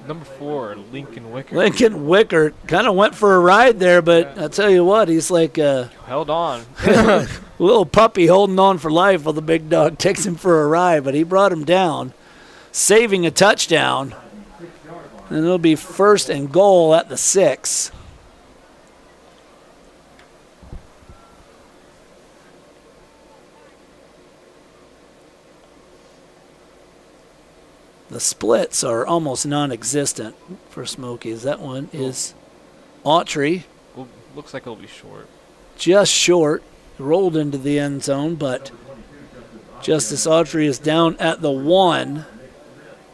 Number 4, Lincoln Wickard. Lincoln Wickard kind of went for a ride there, but I'll tell you what, he's like a Held on. little puppy holding on for life while the big dog takes him for a ride, but he brought him down, saving a touchdown. And it'll be 1st and goal at the 6. The splits are almost non-existent for Smokies. That one is Autry, Well, looks like it'll be short. just short, rolled into the end zone, but Justice Autry is down at the 1.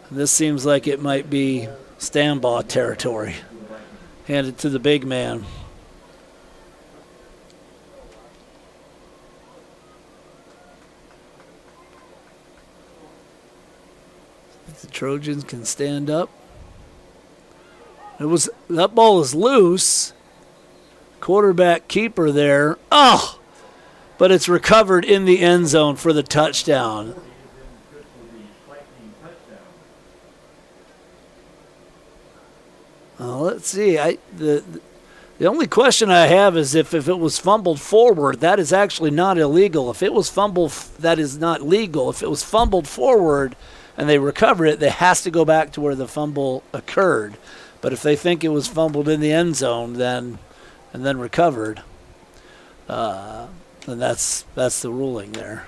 This seems like it might be Stambaugh territory. Handed to the big man. The Trojans can stand up. That ball is loose. Quarterback keeper there. Oh! But it's recovered in the end zone for the touchdown. Let's see. The only question I have is if it was fumbled forward, that is actually not illegal. If it was fumbled, that is not legal. If it was fumbled forward and they recover it, it has to go back to where the fumble occurred. But if they think it was fumbled in the end zone, then recovered, then that's the ruling there.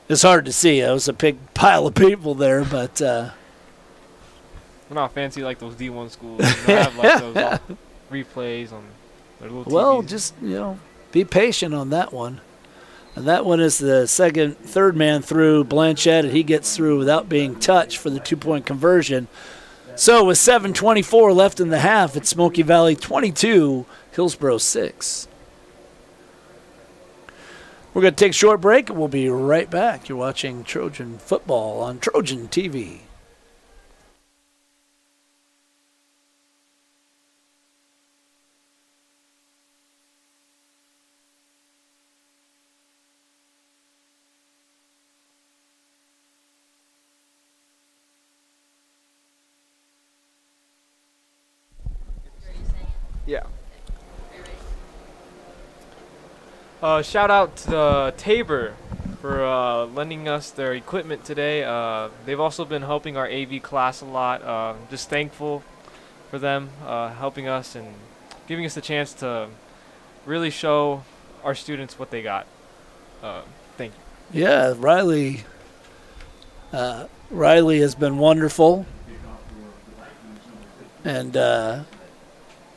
It's hard to see. It was a big pile of people there, but. We're not fancy like those D1 schools. They have like those replays on their little Well, TVs. just, be patient on that one. And that one is the third man through Blanchett, and he gets through without being touched for the 2-point conversion. So with 7:24 left in the half, it's Smoky Valley 22, Hillsboro 6. We're going to take a short break, and we'll be right back. You're watching Trojan football on Trojan TV. Yeah. Shout out to Tabor for lending us their equipment today. They've also been helping our AV class a lot. Just thankful for them helping us and giving us the chance to really show our students what they got. Thank you. Yeah, Riley has been wonderful. And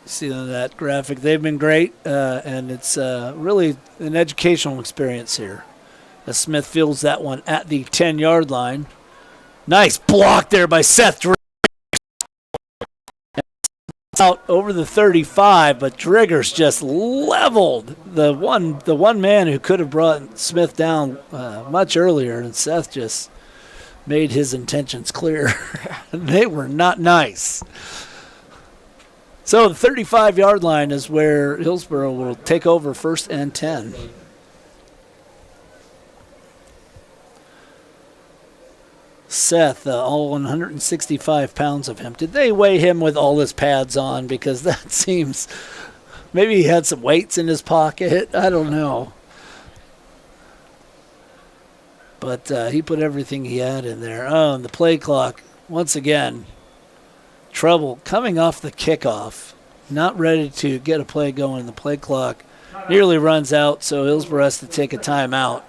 see that graphic, they've been great, and it's really an educational experience here. As Smith fields that one at the 10-yard line. Nice block there by Seth Driggers. Out over the 35, but Driggers just leveled the one man who could have brought Smith down much earlier, and Seth just made his intentions clear. They were not nice. So the 35-yard line is where Hillsboro will take over 1st and 10. Seth, all 165 pounds of him. Did they weigh him with all his pads on? Because that seems, maybe he had some weights in his pocket. I don't know. But he put everything he had in there. Oh, and the play clock, once again, trouble coming off the kickoff. Not ready to get a play going. The play clock nearly runs out, so Hillsboro has to take a timeout.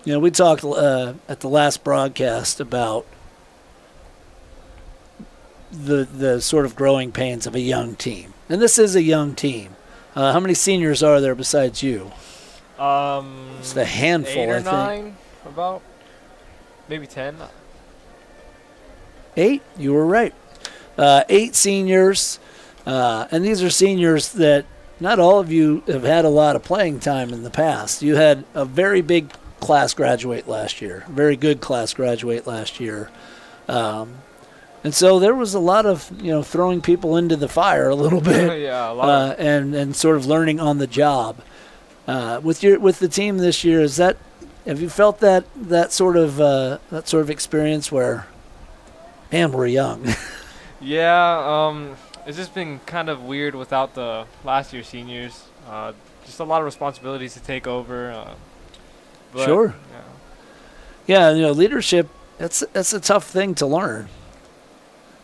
We talked at the last broadcast about the sort of growing pains of a young team. And this is a young team. How many seniors are there besides you? It's a handful, 8 or I think. 9, about. Maybe 10. 8? You were right. 8 seniors. And these are seniors that not all of you have had a lot of playing time in the past. You had a very big class graduate last year, a very good class graduate last year. And so there was a lot of, throwing people into the fire a little bit. Yeah, a lot. And sort of learning on the job. With the team this year, have you felt that sort of experience where, man, we're young? Yeah, it's just been kind of weird without the last year's seniors. Just a lot of responsibilities to take over. But, Sure. Yeah, leadership, that's a tough thing to learn.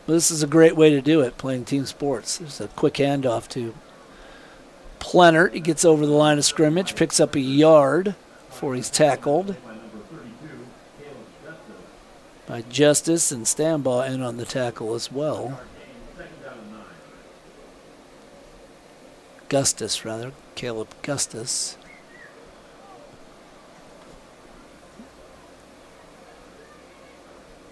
This is a great way to do it, playing team sports. There's a quick handoff to Plenert. He gets over the line of scrimmage, picks up a yard before he's tackled by Justice, and Stambaugh in on the tackle as well. Gustus, rather. Caleb Gustus.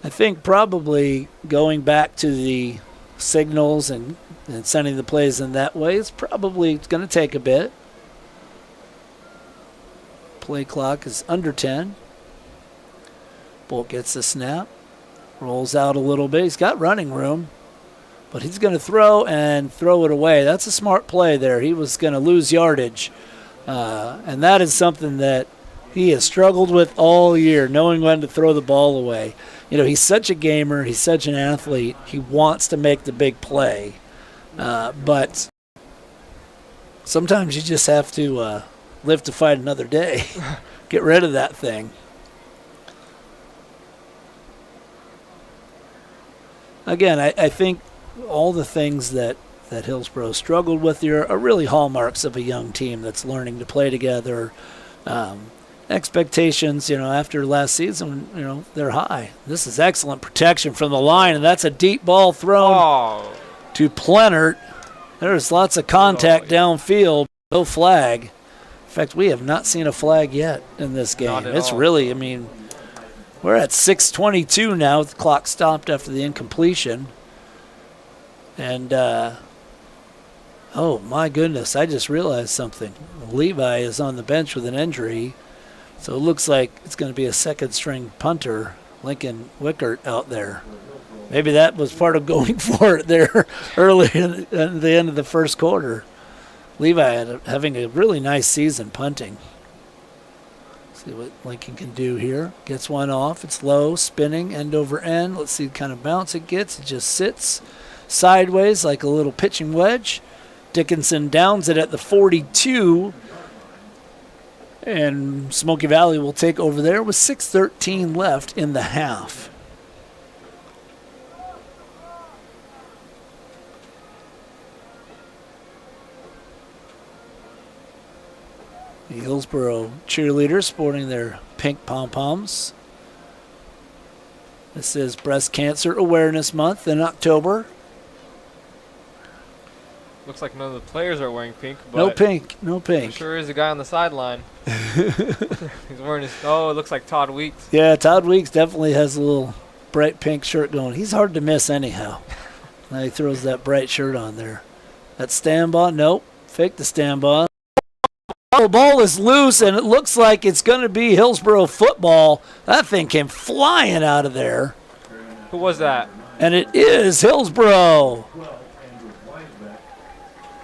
I think probably going back to the signals and sending the plays in that way is probably going to take a bit. Play clock is under 10. Bolt gets the snap, rolls out a little bit. He's got running room, but he's going to throw and throw it away. That's a smart play there. He was going to lose yardage, and that is something that he has struggled with all year, knowing when to throw the ball away. You know, he's such a gamer. He's such an athlete. He wants to make the big play. But sometimes you just have to live to fight another day. Get rid of that thing. Again, I think all the things that Hillsboro struggled with here are really hallmarks of a young team that's learning to play together. Expectations, after last season, they're high. This is excellent protection from the line, and that's a deep ball thrown to Plenert. There's lots of contact downfield. No flag. In fact, we have not seen a flag yet in this game. It's really, we're at 6:22 now. The clock stopped after the incompletion. And, oh, my goodness, I just realized something. Levi is on the bench with an injury. So it looks like it's going to be a second-string punter, Lincoln Wickert, out there. Maybe that was part of going for it there early at the end of the first quarter. Levi having a really nice season punting. See what Lincoln can do here. Gets one off. It's low, spinning, end over end. Let's see what kind of bounce it gets. It just sits sideways like a little pitching wedge. Dickinson downs it at the 42. And Smoky Valley will take over there with 6:13 left in the half. The Hillsboro cheerleaders sporting their pink pom-poms. This is Breast Cancer Awareness Month in October. Looks like none of the players are wearing pink. But no pink. there sure is a guy on the sideline. He's wearing his. Oh, it looks like Todd Weeks. Yeah, Todd Weeks definitely has a little bright pink shirt going. He's hard to miss anyhow. Now he throws that bright shirt on there. That Stambaugh, nope. Fake the Stambaugh. The ball is loose, and it looks like it's going to be Hillsboro football. That thing came flying out of there. Who was that? And it is Hillsboro.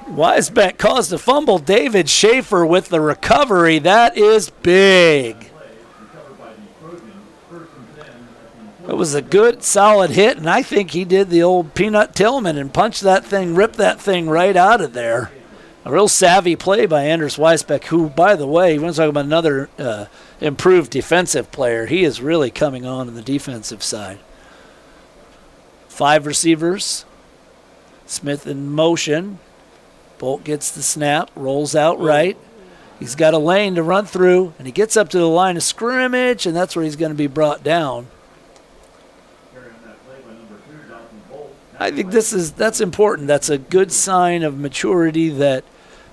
Weisbeck caused a fumble. David Schaefer with the recovery. That is big. It was a good, solid hit, and I think he did the old Peanut Tillman and punched that thing, ripped that thing right out of there. A real savvy play by Anders Weisbeck, who, by the way, you want to talk about another improved defensive player. He is really coming on the defensive side. 5 receivers. Smith in motion. Bolt gets the snap, rolls out right. He's got a lane to run through, and he gets up to the line of scrimmage, and that's where he's going to be brought down. I think that's important. That's a good sign of maturity that,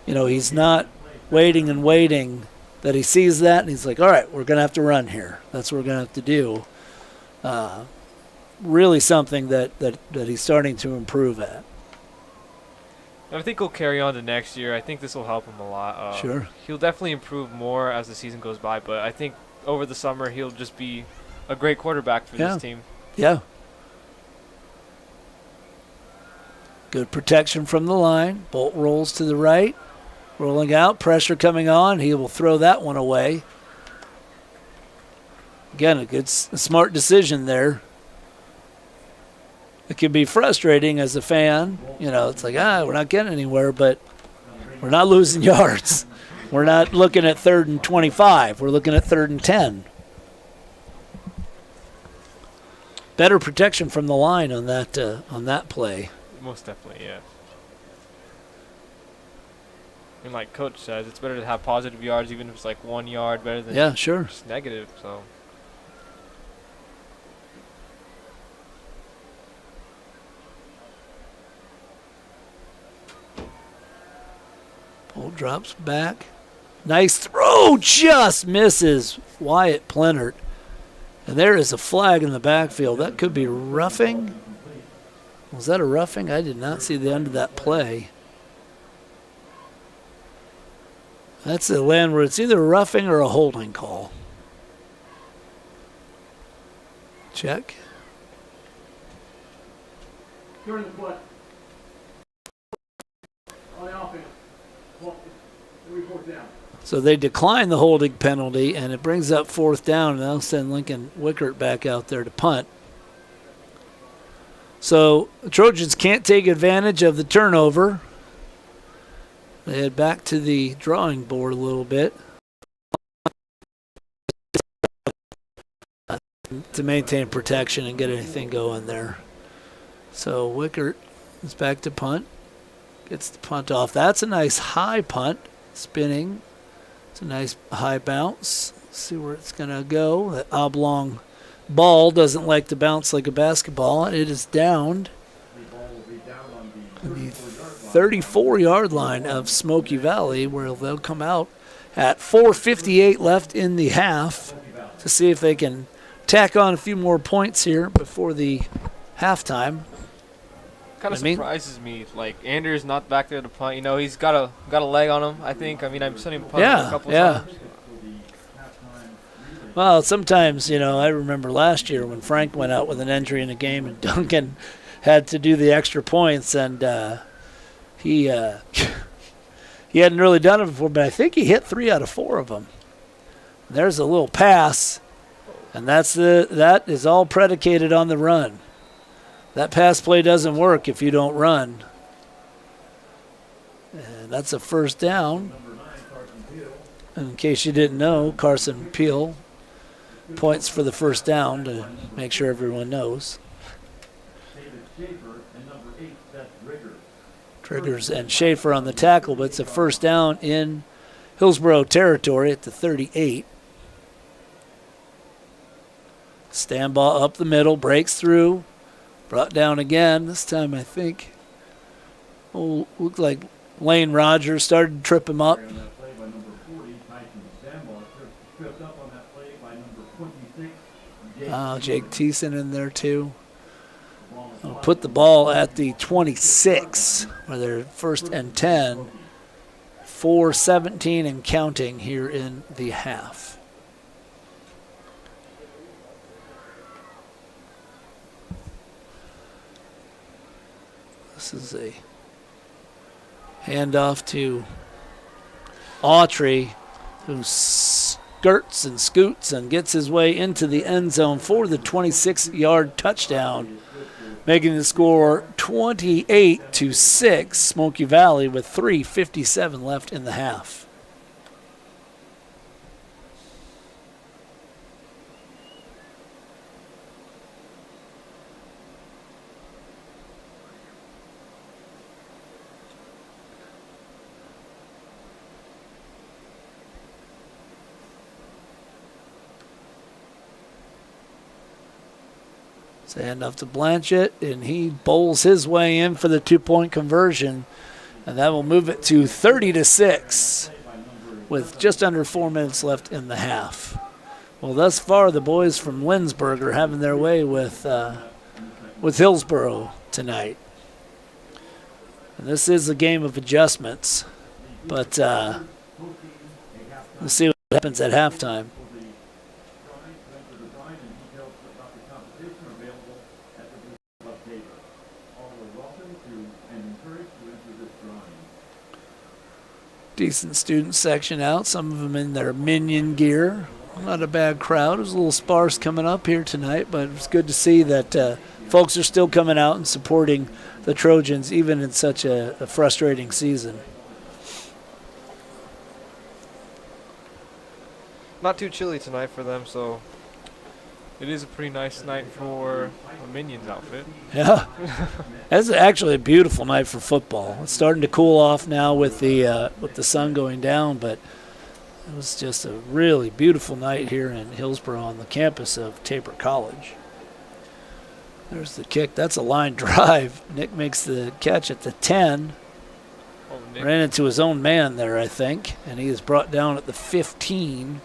he's not waiting and waiting, that he sees that, and he's like, all right, we're going to have to run here. That's what we're going to have to do. Really something that he's starting to improve at. I think he'll carry on to next year. I think this will help him a lot. Sure. He'll definitely improve more as the season goes by, but I think over the summer he'll just be a great quarterback for this team. Yeah. Good protection from the line. Bolt rolls to the right. Rolling out. Pressure coming on. He will throw that one away. Again, a smart decision there. It can be frustrating as a fan. It's like, we're not getting anywhere, but we're not losing yards. We're not looking at 3rd and 25. We're looking at 3rd and 10. better protection from the line on that play. Most definitely, yeah. And like Coach says, it's better to have positive yards, even if it's like 1 yard, better than just negative. So. Ball drops back. Nice throw, just misses Wyatt Plenert. And there is a flag in the backfield. That could be roughing. Was that a roughing? I did not see the end of that play. That's the land where it's either a roughing or a holding call. Check. During the play. On the offense. Fourth down. So they decline the holding penalty, and it brings up 4th down, and they'll send Lincoln Wickert back out there to punt. So the Trojans can't take advantage of the turnover. They head back to the drawing board a little bit to maintain protection and get anything going there. So Wickert is back to punt. Gets the punt off. That's a nice high punt. Spinning. It's a nice high bounce. Let's see where it's going to go. That oblong ball doesn't like to bounce like a basketball. It is downed on the 34-yard line of Smoky Valley, where they'll come out at 4:58 left in the half to see if they can tack on a few more points here before the halftime. Kind of surprises me. Like, Anders not back there to punt. You know, he's got a leg on him, I think. I mean, I've seen him punt a couple times. Well, sometimes, you know, I remember last year when Frank went out with an injury in a game and Duncan had to do the extra points, and he hadn't really done it before, but I think he hit 3 out of 4 of them. There's a little pass, and that is all predicated on the run. That pass play doesn't work if you don't run. And that's a 1st down. And in case you didn't know, Carson Peel points for the 1st down to make sure everyone knows. Triggers and Schaefer on the tackle, but it's a 1st down in Hillsboro territory at the 38. Stand ball up the middle, breaks through. Brought down again. This time, I think, looked like Lane Rogers started to trip him up. Jake Thiessen in there, too. I'll put the ball at the 26, where they're 1st and 10. 4:17 and counting here in the half. This is a handoff to Autry, who skirts and scoots and gets his way into the end zone for the 26-yard touchdown, making the score 28-6, Smoky Valley, with 3:57 left in the half. Handoff to Blanchett, and he bowls his way in for the 2-point conversion, and that will move it to 30-6 with just under 4 minutes left in the half. Well, thus far, the boys from Lindsberg are having their way with Hillsboro tonight. And this is a game of adjustments, but we'll see what happens at halftime. Decent student section out, some of them in their minion gear. Not a bad crowd. It was a little sparse coming up here tonight, but it's good to see that folks are still coming out and supporting the Trojans, even in such a frustrating season. Not too chilly tonight for them, so It is a pretty nice night for a Minions outfit. Yeah, that's actually a beautiful night for football. It's starting to cool off now with the sun going down, but it was just a really beautiful night here in Hillsboro on the campus of Tabor College. There's the kick. That's a line drive. Nick makes the catch at the 10. Oh, Nick. Ran into his own man there, I think, and he is brought down at the 15.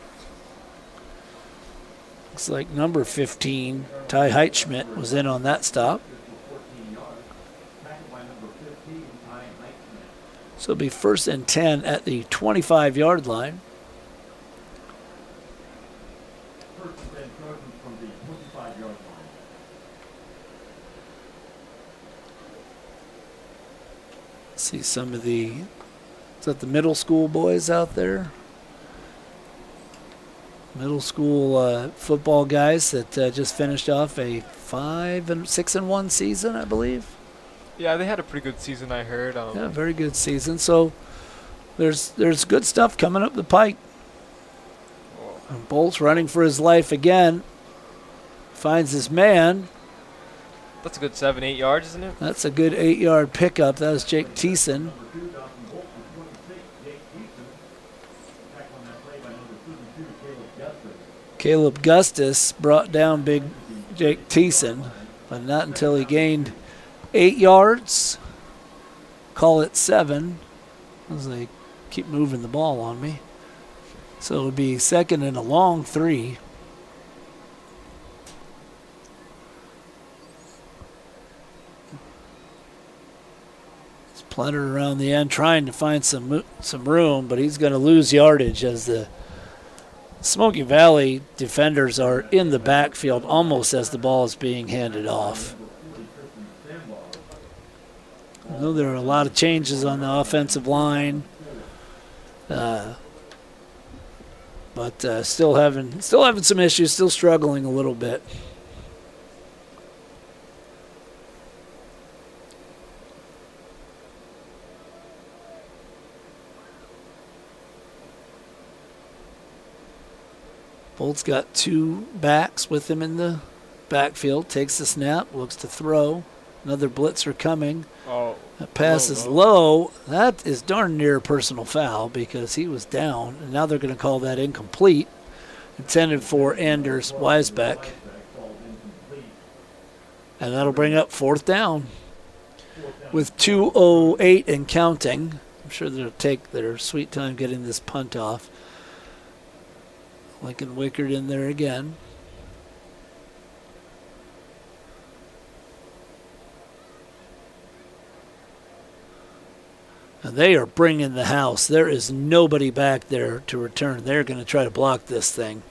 Looks like number 15, Ty Heitschmidt, was in on that stop. So it'll be 1st and 10 at the 25-yard line. See some of the, is that the middle school boys out there? Middle school football guys that just finished off a 6-1 season, I believe. Yeah, they had a pretty good season, I heard. Yeah, very good season. So there's good stuff coming up the pike. And Bolt's running for his life again. Finds his man. That's a good 7-8 yards, isn't it? That's a good 8-yard pickup. That was Jake Thiessen. Caleb Gustus brought down big Jake Thiessen, but not until he gained 8 yards. Call it 7 as they keep moving the ball on me. So it'll be 2nd and a long 3. He's plundered around the end trying to find some room, but he's going to lose yardage as the Smoky Valley defenders are in the backfield almost as the ball is being handed off. I know there are a lot of changes on the offensive line, but still having some issues, still struggling a little bit. Bolt's got 2 backs with him in the backfield. Takes the snap, looks to throw. Another blitzer coming. Oh, That pass is low. That is darn near a personal foul because he was down, and now they're going to call that incomplete. Intended for Anders Weisbeck. And that'll bring up 4th down with 2:08 and counting. I'm sure they'll take their sweet time getting this punt off. Lincoln Wickard in there again. And they are bringing the house. There is nobody back there to return. They're going to try to block this thing.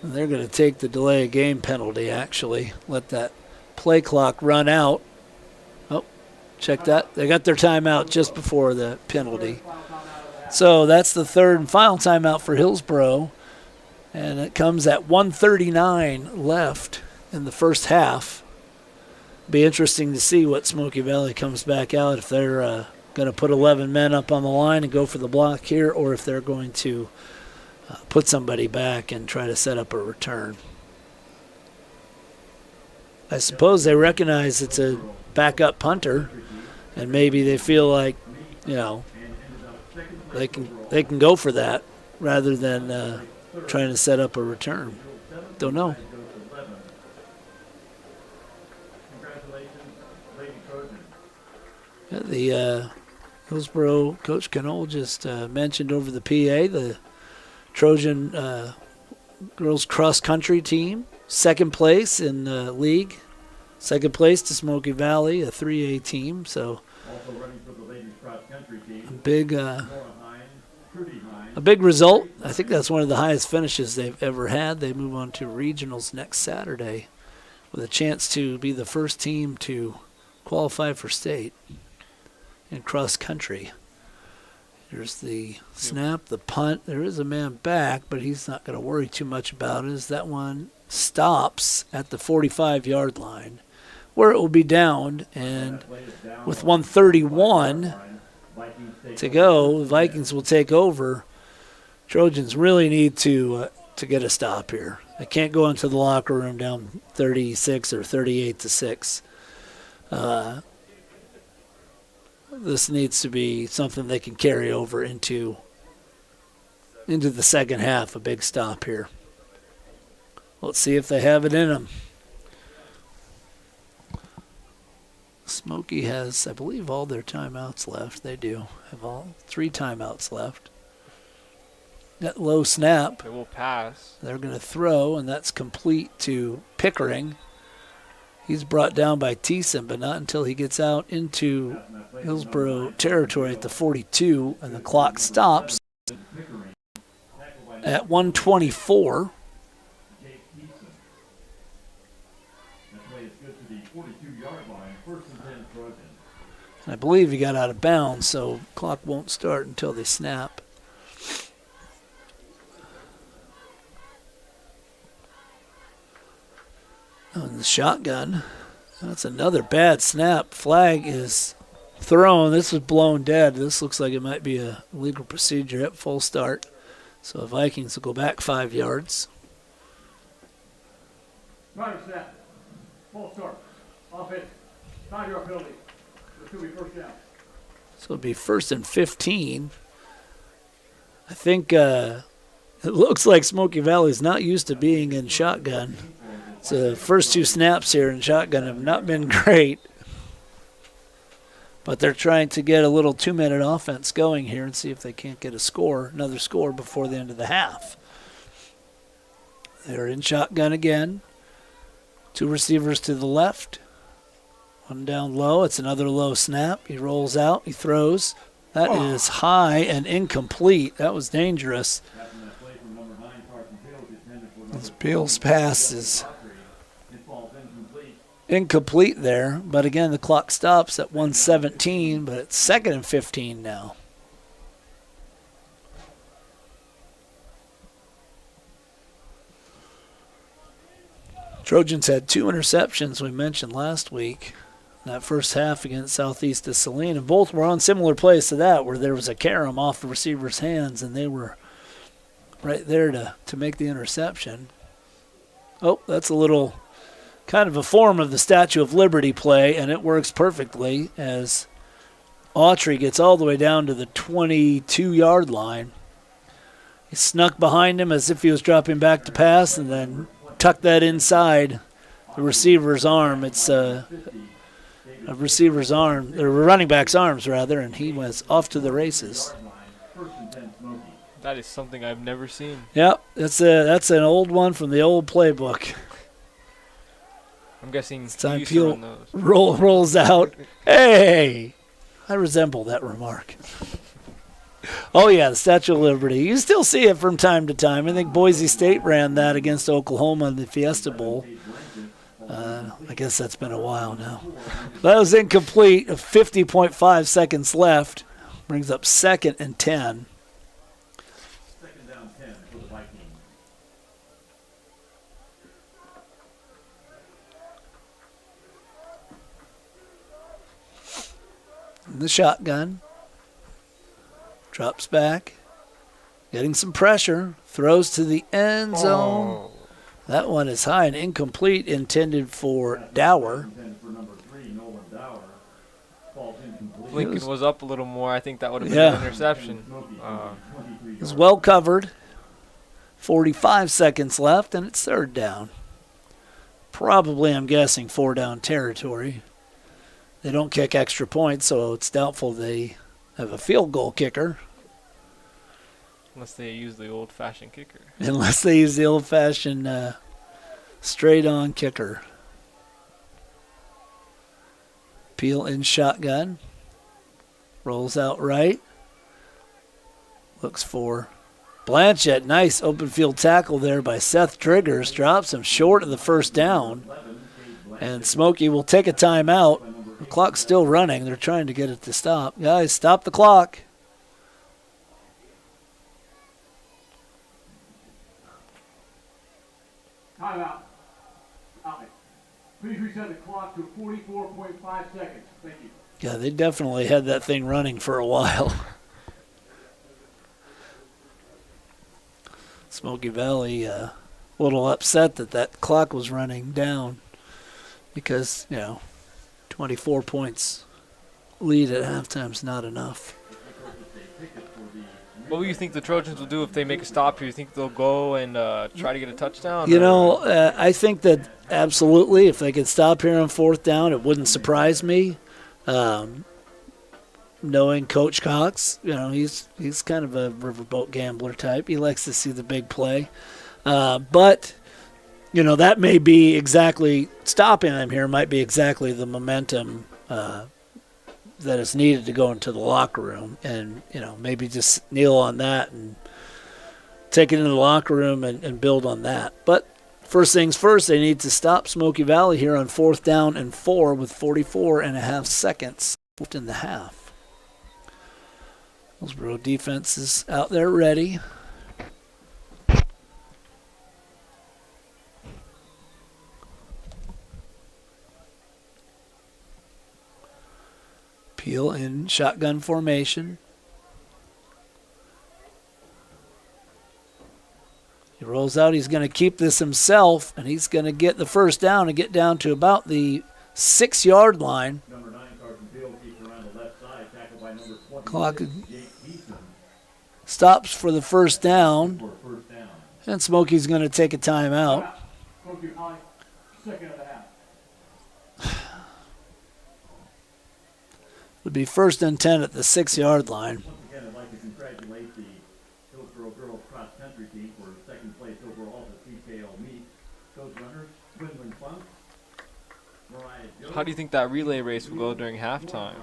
And they're going to take the delay of game penalty, actually. Let that play clock run out. Check that. They got their timeout just before the penalty. So that's the 3rd and final timeout for Hillsboro. And it comes at 1:39 left in the first half. Be interesting to see what Smoky Valley comes back out, if they're going to put 11 men up on the line and go for the block here, or if they're going to put somebody back and try to set up a return. I suppose they recognize it's a backup punter, and maybe they feel like, they can go for that rather than trying to set up a return. Don't know. Yeah, the Hillsboro Coach Canole just mentioned over the PA the Trojan girls cross country team, 2nd place in the league. 2nd place to Smoky Valley, a 3A team. So Also running for the ladies cross country team. A big result. I think that's one of the highest finishes they've ever had. They move on to regionals next Saturday with a chance to be the first team to qualify for state in cross country. Here's the snap, the punt. There is a man back, but he's not going to worry too much about it as that one stops at the 45-yard line, where it will be downed. And with 1:31 to go. The Vikings will take over. Trojans really need to get a stop here. They can't go into the locker room down 36 or 38-6. This needs to be something they can carry over into the second half. A big stop here. Let's see if they have it in them. Smoky has, I believe, all their timeouts left. They do have all 3 timeouts left. That low snap. It will pass. They're going to throw, and that's complete to Pickering. He's brought down by Thiessen, but not until he gets out into Hillsboro territory at the 42, and the clock stops at 1:24. I believe he got out of bounds, so clock won't start until they snap. Oh, and the shotgun. That's another bad snap. Flag is thrown. This was blown dead. This looks like it might be a legal procedure at full start. So the Vikings will go back 5 yards. Right snap. Full start. Offense. 5-yard penalty. This will be first down. So it'll be 1st and 15. I think it looks like Smoky Valley is not used to being in shotgun. The first 2 snaps here in shotgun have not been great. But they're trying to get a little 2-minute offense going here and see if they can't get another score before the end of the half. They're in shotgun again. 2 receivers to the left. 1 down low. It's another low snap. He rolls out. He throws. That is high and incomplete. That was dangerous. This Beal's pass is incomplete there. But again, the clock stops at 1:17, but it's 2nd and 15 now. Trojans had 2 interceptions we mentioned last week. That first half against Southeast of Saline, and both were on similar plays to that, where there was a carom off the receiver's hands, and they were right there to make the interception. Oh, that's a little kind of a form of the Statue of Liberty play, and it works perfectly as Autry gets all the way down to the 22-yard line. He snuck behind him as if he was dropping back to pass, and then tucked that inside the receiver's arm. It's a receiver's arm, or running back's arms rather, and he was off to the races. That is something I've never seen. Yep, that's an old one from the old playbook. I'm guessing Time you used to Peel run those. rolls out. Hey, I resemble that remark. Oh yeah, the Statue of Liberty. You still see it from time to time. I think Boise State ran that against Oklahoma in the Fiesta Bowl. I guess that's been a while now. That was incomplete. 50.5 seconds left. Brings up 2nd and 10. Second down 10 for the Vikings. The shotgun. Drops back. Getting some pressure. Throws to the end zone. Oh. That one is high and incomplete, intended for Dower. Lincoln was up a little more. I think that would have been an interception. Is well covered. 45 seconds left, and it's 3rd down. Probably, I'm guessing, 4-down territory. They don't kick extra points, so it's doubtful they have a field goal kicker. Unless they use the old-fashioned kicker. Unless they use the old-fashioned straight-on kicker. Peel in shotgun. Rolls out right. Looks for Blanchett. Nice open field tackle there by Seth Triggers. Drops him short of the 1st down. And Smoky will take a timeout. The clock's still running. They're trying to get it to stop. Guys, stop the clock. Timeout. Out. Please reset the clock to 44.5 seconds. Thank you. Yeah, they definitely had that thing running for a while. Smoky Valley, a little upset that clock was running down because, 24 points lead at halftime is not enough. What do you think the Trojans will do if they make a stop here? You think they'll go and try to get a touchdown? I think that absolutely, if they could stop here on fourth down, it wouldn't surprise me. Knowing Coach Cox, he's kind of a riverboat gambler type. He likes to see the big play. But, that may be exactly, stopping him here might be exactly the momentum that is needed to go into the locker room. And, maybe just kneel on that and take it into the locker room and build on that. But first things first, they need to stop Smoky Valley here on 4th down and 4 with 44.5 seconds left in the half. Hillsboro defense is out there ready. Peel in shotgun formation. He rolls out. He's going to keep this himself, and he's going to get the first down and get down to about the 6-yard line. Number 9, Carson Field keeps around the left side, tackled by number 20. Clock stops for the first down, and Smokey's going to take a timeout. Smoky Valley, second of the half. Would be 1st and 10 at the 6-yard line. Once again, I'd like to congratulate the Hillsboro girls cross country team for second place overall at CKO meet. Those runners, Quinlan Funk, Mariah Jones. How do you think that relay race will go during halftime?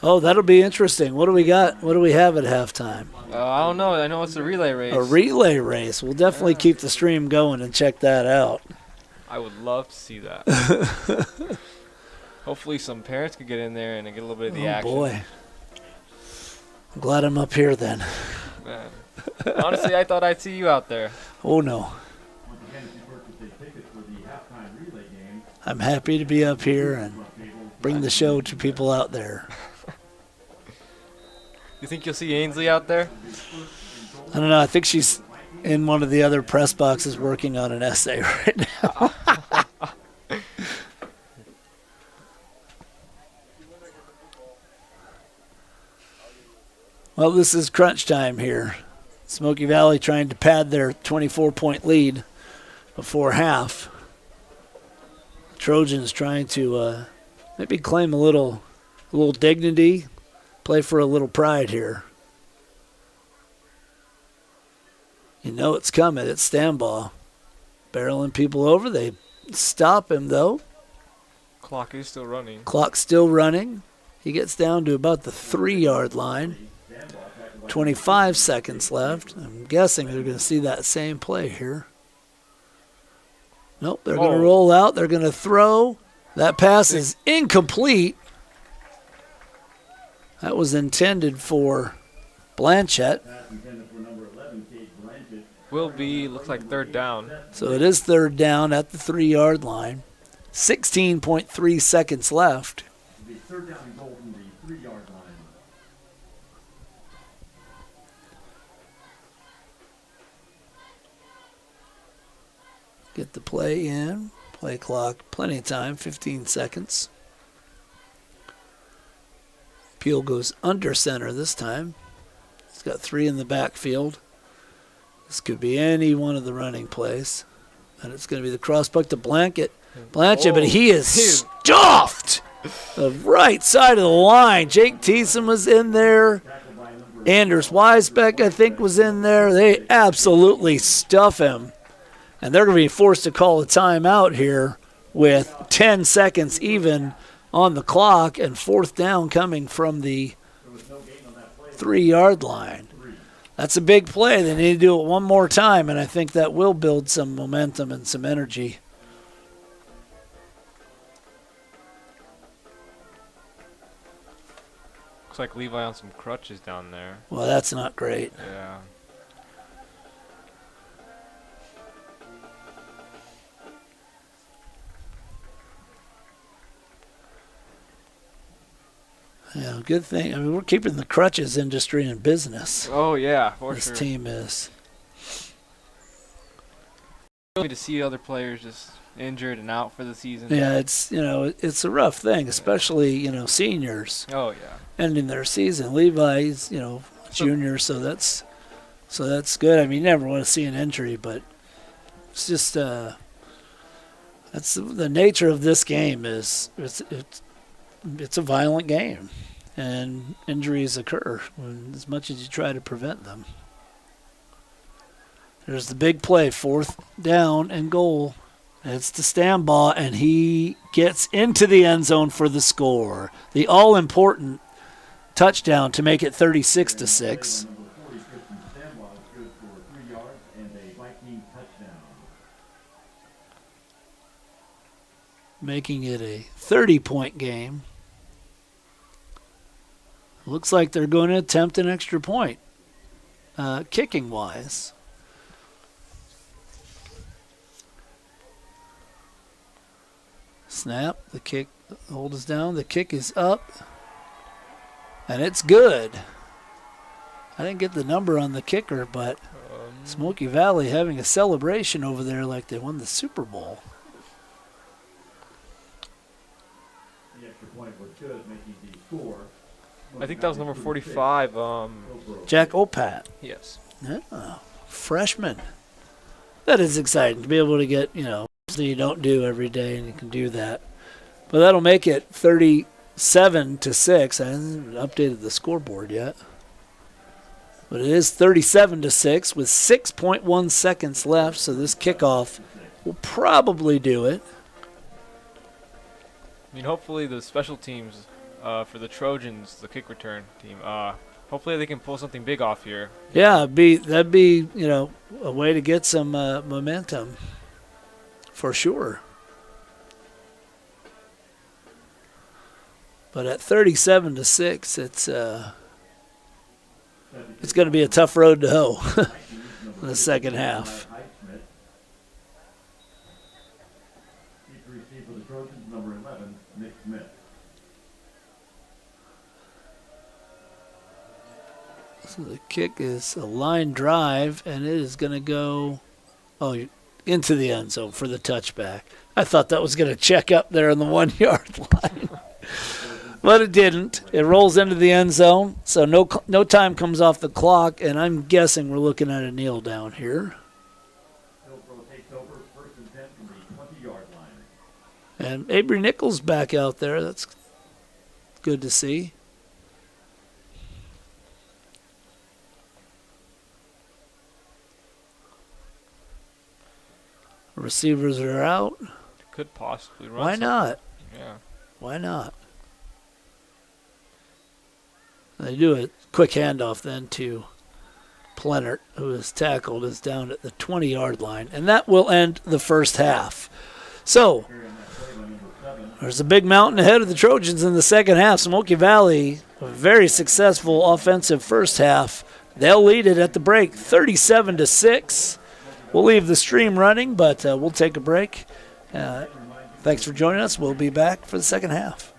Oh, that'll be interesting. What do we got? What do we have at halftime? I don't know. I know it's a relay race. A relay race. We'll definitely keep the stream going and check that out. I would love to see that. Hopefully some parents could get in there and get a little bit of the action. Oh, boy. I'm glad I'm up here then. Man. Honestly, I thought I'd see you out there. Oh, no. Once again, if you purchased a ticket for the halftime relay game, I'm happy to be up here and bring the show to people out there. You think you'll see Ainsley out there? I don't know. I think she's in one of the other press boxes working on an essay right now. Well, this is crunch time here. Smoky Valley trying to pad their 24-point lead before half. Trojans trying to maybe claim a little dignity, play for a little pride here. You know it's coming. It's Stambaugh. Barreling people over. They stop him, though. Clock is still running. Clock's still running. He gets down to about the 3-yard line. 25 seconds left. I'm guessing they're going to see that same play here. Nope, they're going to roll out. They're going to throw. That pass is incomplete. That was intended for Blanchett. Will be, looks like 3rd down. So it is 3rd down at the 3-yard line. 16.3 seconds left. the 3rd down and goal from the 3-yard line. Get the play in. Play clock, plenty of time, 15 seconds. Peel goes under center this time. He's got 3 in the backfield. This could be any one of the running plays. And it's going to be the cross puck to Blanchett, but he is stuffed the right side of the line. Jake Thiessen was in there. Anders Weisbeck, I think, was in there. They absolutely stuff him. And they're going to be forced to call a timeout here with 10 seconds even on the clock and 4th down coming from the 3-yard line. That's a big play. They need to do it one more time, and I think that will build some momentum and some energy. Looks like Levi on some crutches down there. Well, that's not great. Yeah. Yeah, good thing. I mean, we're keeping the crutches industry in business. Oh yeah, for This sure. team is. To see other players just injured and out for the season. Yeah, it's a rough thing, especially seniors Oh yeah. ending their season. Levi's junior, so that's good. I mean, you never want to see an injury, but it's just that's the nature of this game. It's a violent game, and injuries occur as much as you try to prevent them. There's the big play, 4th down and goal. It's the Stambaugh, and he gets into the end zone for the score. The all-important touchdown to make it 36-6. Number 40, Christian Stambaugh is good for 3 yards and a Viking touchdown. Making it a 30-point game. Looks like they're going to attempt an extra point, kicking-wise. Snap, the kick, hold is down, the kick is up, and it's good. I didn't get the number on the kicker, but Smoky Valley having a celebration over there like they won the Super Bowl. The extra point was good, making the score. I think that was number 45. Jack Opat. Yes. Yeah, freshman. That is exciting to be able to get, something you don't do every day, and you can do that. But that'll make it 37-6. I haven't updated the scoreboard yet. But it is 37-6 with 6.1 seconds left, so this kickoff will probably do it. I mean, hopefully the special teams for the Trojans, the kick return team, hopefully they can pull something big off here. Yeah, that'd be a way to get some momentum for sure. But at 37-6, it's going to be a tough road to hoe in the second half. Deep receive for the Trojans, number 11, Nick Smith. So the kick is a line drive, and it is going to go into the end zone for the touchback. I thought that was going to check up there on the 1-yard line. But it didn't. It rolls into the end zone, so no time comes off the clock, and I'm guessing we're looking at a kneel down here. Hillsboro takes over, 1st and 10 from the 20-yard line. And Avery Nichols back out there. That's good to see. Receivers are out. Could possibly run. Why not? Yeah. Why not? They do a quick handoff then to Plenert, who is tackled, is down at the 20-yard line. And that will end the first half. So there's a big mountain ahead of the Trojans in the second half. Smoky Valley, a very successful offensive first half. They'll lead it at the break, 37-6. We'll leave the stream running, but we'll take a break. Thanks for joining us. We'll be back for the second half.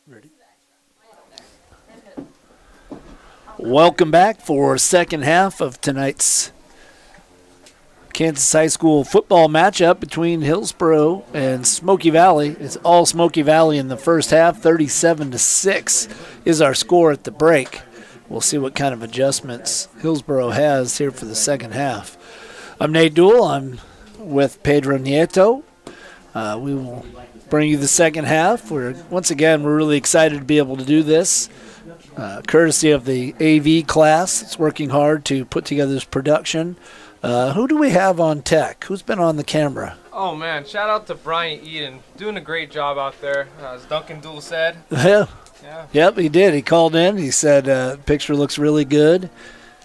Ready? Welcome back for second half of tonight's Kansas High School football matchup between Hillsboro and Smoky Valley. It's all Smoky Valley in the first half. 37-6 is our score at the break. We'll see what kind of adjustments Hillsboro has here for the second half. I'm Nate Duell. I'm with Pedro Nieto. We will bring you the second half. Once again, we're really excited to be able to do this, courtesy of the AV class. It's working hard to put together this production. Who do we have on tech? Who's been on the camera? Oh, man, shout out to Brian Eden. Doing a great job out there, as Duncan Duell said. Yeah. Yeah. Yep, he did. He called in. He said picture looks really good.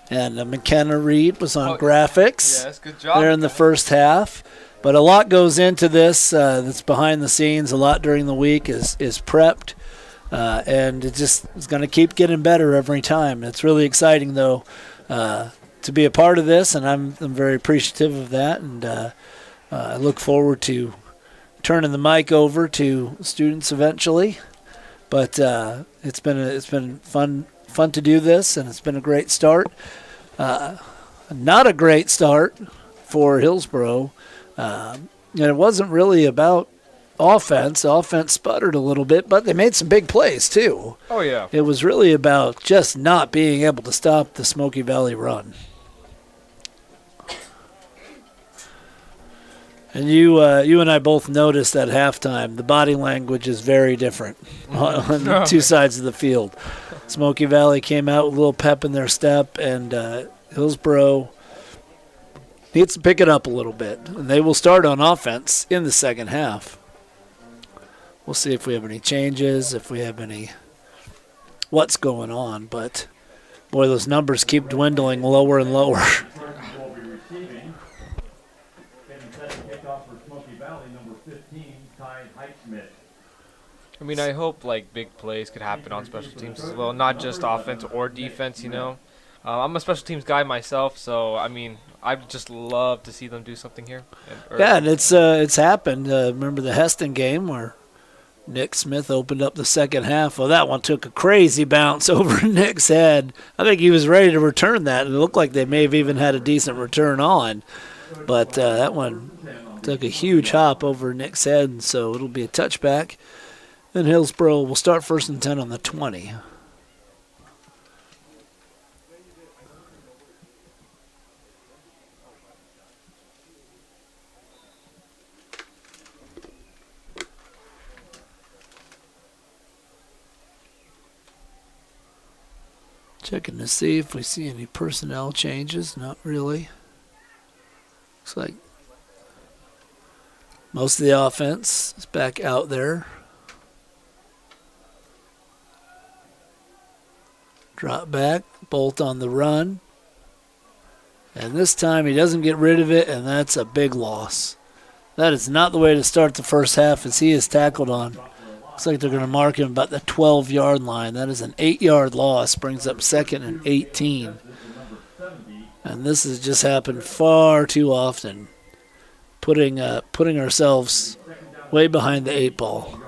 And McKenna Reed was on graphics. Yes, good job. There in the first half. But a lot goes into this that's behind the scenes. A lot during the week is prepped. And it just is going to keep getting better every time. It's really exciting, though, to be a part of this. And I'm very appreciative of that. And I look forward to turning the mic over to students eventually. But it's been fun to do this, and it's been a great start. Not a great start for Hillsboro. And it wasn't really about offense. Offense sputtered a little bit, but they made some big plays too. Oh, yeah. It was really about just not being able to stop the Smoky Valley run. And you and I both noticed at halftime the body language is very different on the two sides of the field. Smoky Valley came out with a little pep in their step, and Hillsboro needs to pick it up a little bit. And they will start on offense in the second half. We'll see if we have any changes, if we have any what's going on. But, boy, those numbers keep dwindling lower and lower. I mean, I hope, big plays could happen on special teams as well, not just offense or defense, you know. I'm a special teams guy myself, so, I mean, I'd just love to see them do something here. And it's happened. Remember the Heston game where Nick Smith opened up the second half? Well, that one took a crazy bounce over Nick's head. I think he was ready to return that, and it looked like they may have even had a decent return on. But that one took a huge hop over Nick's head, and so it'll be a touchback. And Hillsboro will start 1st and 10 on the 20. Checking to see if we see any personnel changes. Not really. Looks like most of the offense is back out there. Drop back, Bolt on the run. And this time he doesn't get rid of it, and that's a big loss. That is not the way to start the first half, as he is tackled on. Looks like they're going to mark him about the 12-yard line. That is an 8-yard loss, brings up 2nd and 18. And this has just happened far too often, putting ourselves way behind the 8 ball.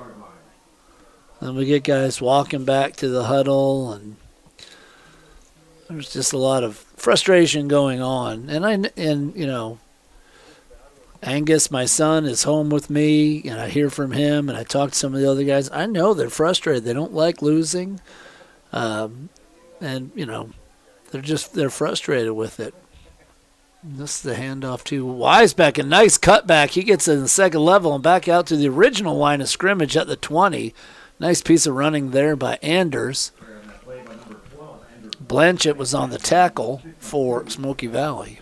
Then we get guys walking back to the huddle, and there's just a lot of frustration going on. And you know, Angus, my son, is home with me, and I hear from him, and I talk to some of the other guys. I know they're frustrated. They don't like losing. And, you know, they're frustrated with it. And this is the handoff to Weisbeck. A nice cutback. He gets in the second level and back out to the original line of scrimmage at the 20. Nice piece of running there by Anders. Blanchett was on the tackle for Smoky Valley.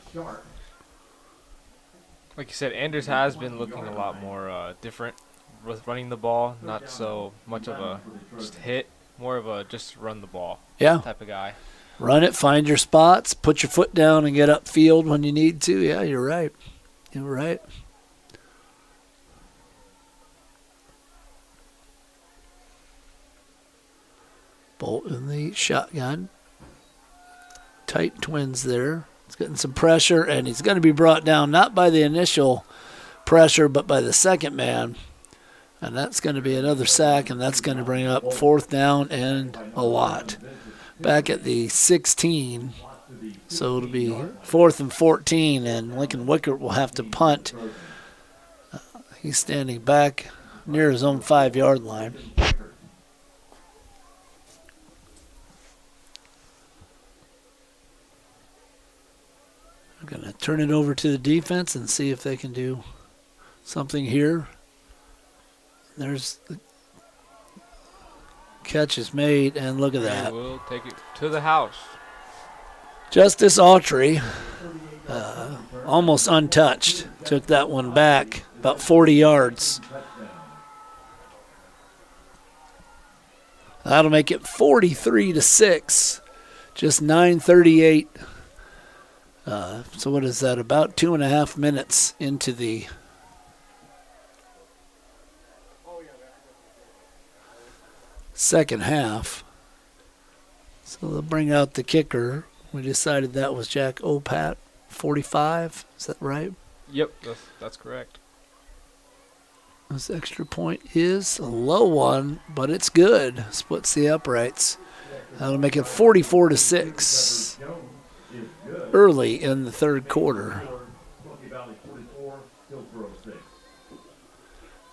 Like you said, Anders has been looking a lot more different with running the ball. Not so much of a just hit, more of a just run the ball type of guy. Run it, find your spots, put your foot down and get upfield when you need to. Yeah, you're right. You're right. Bolt in the shotgun. Tight twins there. He's getting some pressure, and he's going to be brought down not by the initial pressure, but by the second man. And that's going to be another sack, and that's going to bring up 4th down and a lot. Back at the 16, so it'll be 4th and 14, and Lincoln Wickert will have to punt. He's standing back near his own 5-yard line. I'm going to turn it over to the defense and see if they can do something here. There's the catch is made, and look at that. We'll take it to the house. Justice Autry, almost untouched, took that one back about 40 yards. That'll make it 43-6, just 9:38. So what is that? About 2.5 minutes into the second half. So they'll bring out the kicker. We decided that was Jack Opat, 45. Is that right? Yep, that's correct. This extra point is a low one, but it's good. Splits the uprights. That'll make it 44-6 early in the third quarter. Smoky Valley 44, Hillsboro 6.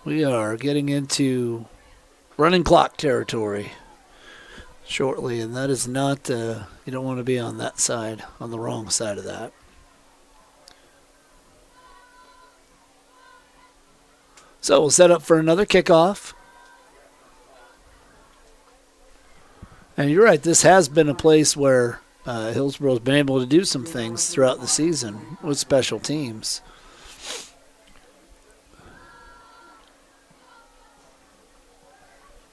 We are getting into running clock territory shortly, and that is not, you don't want to be on that side, on the wrong side of that. So we'll set up for another kickoff. And you're right, this has been a place where Hillsboro's been able to do some things throughout the season with special teams.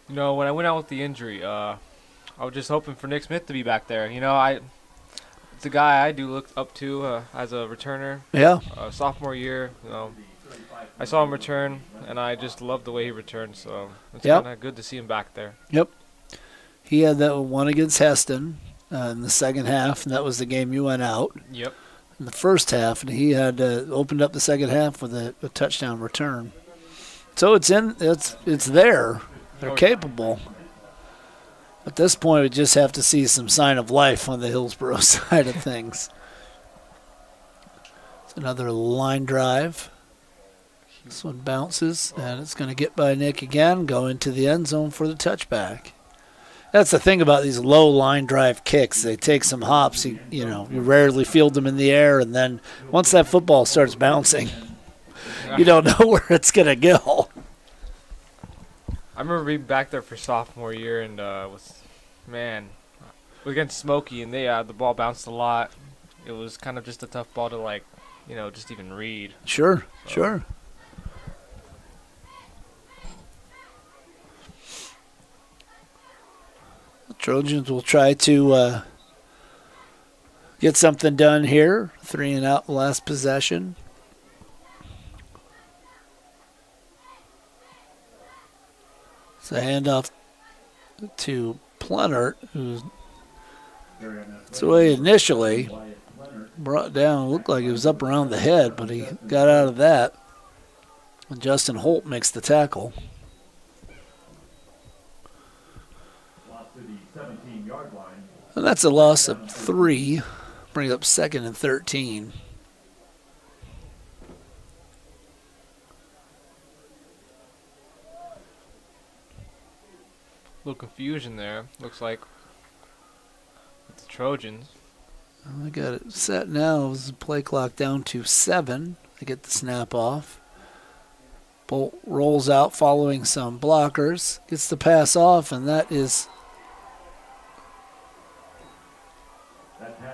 You know, when I went out with the injury, I was just hoping for Nick Smith to be back there. You know, it's a guy I do look up to as a returner. Yeah. Sophomore year, you know, I saw him return, and I just loved the way he returned. So it's Yep. kind of good to see him back there. Yep. He had that one against Heston in the second half, and that was the game you went out. Yep. In the first half, and he had opened up the second half with a touchdown return. So it's there. They're capable. At this point, we just have to see some sign of life on the Hillsboro side of things. It's another line drive. This one bounces, and it's going to get by Nick again, go into the end zone for the touchback. That's the thing about these low line drive kicks. They take some hops. You rarely field them in the air, and then once that football starts bouncing, you don't know where it's going to go. I remember being back there for sophomore year, and we against Smoky, and the ball bounced a lot. It was kind of just a tough ball to just even read. Sure. The Trojans will try to get something done here. 3 and out last possession. It's a handoff to Plenert, who's away initially. Brought down, looked like he was up around the head, but he got out of that. And Justin Holt makes the tackle. And that's a loss of 3. Bring up 2nd and 13. Little confusion there. Looks like it's the Trojans. I got it set now. The play clock down to 7. I get the snap off. Bolt rolls out following some blockers. Gets the pass off, and that is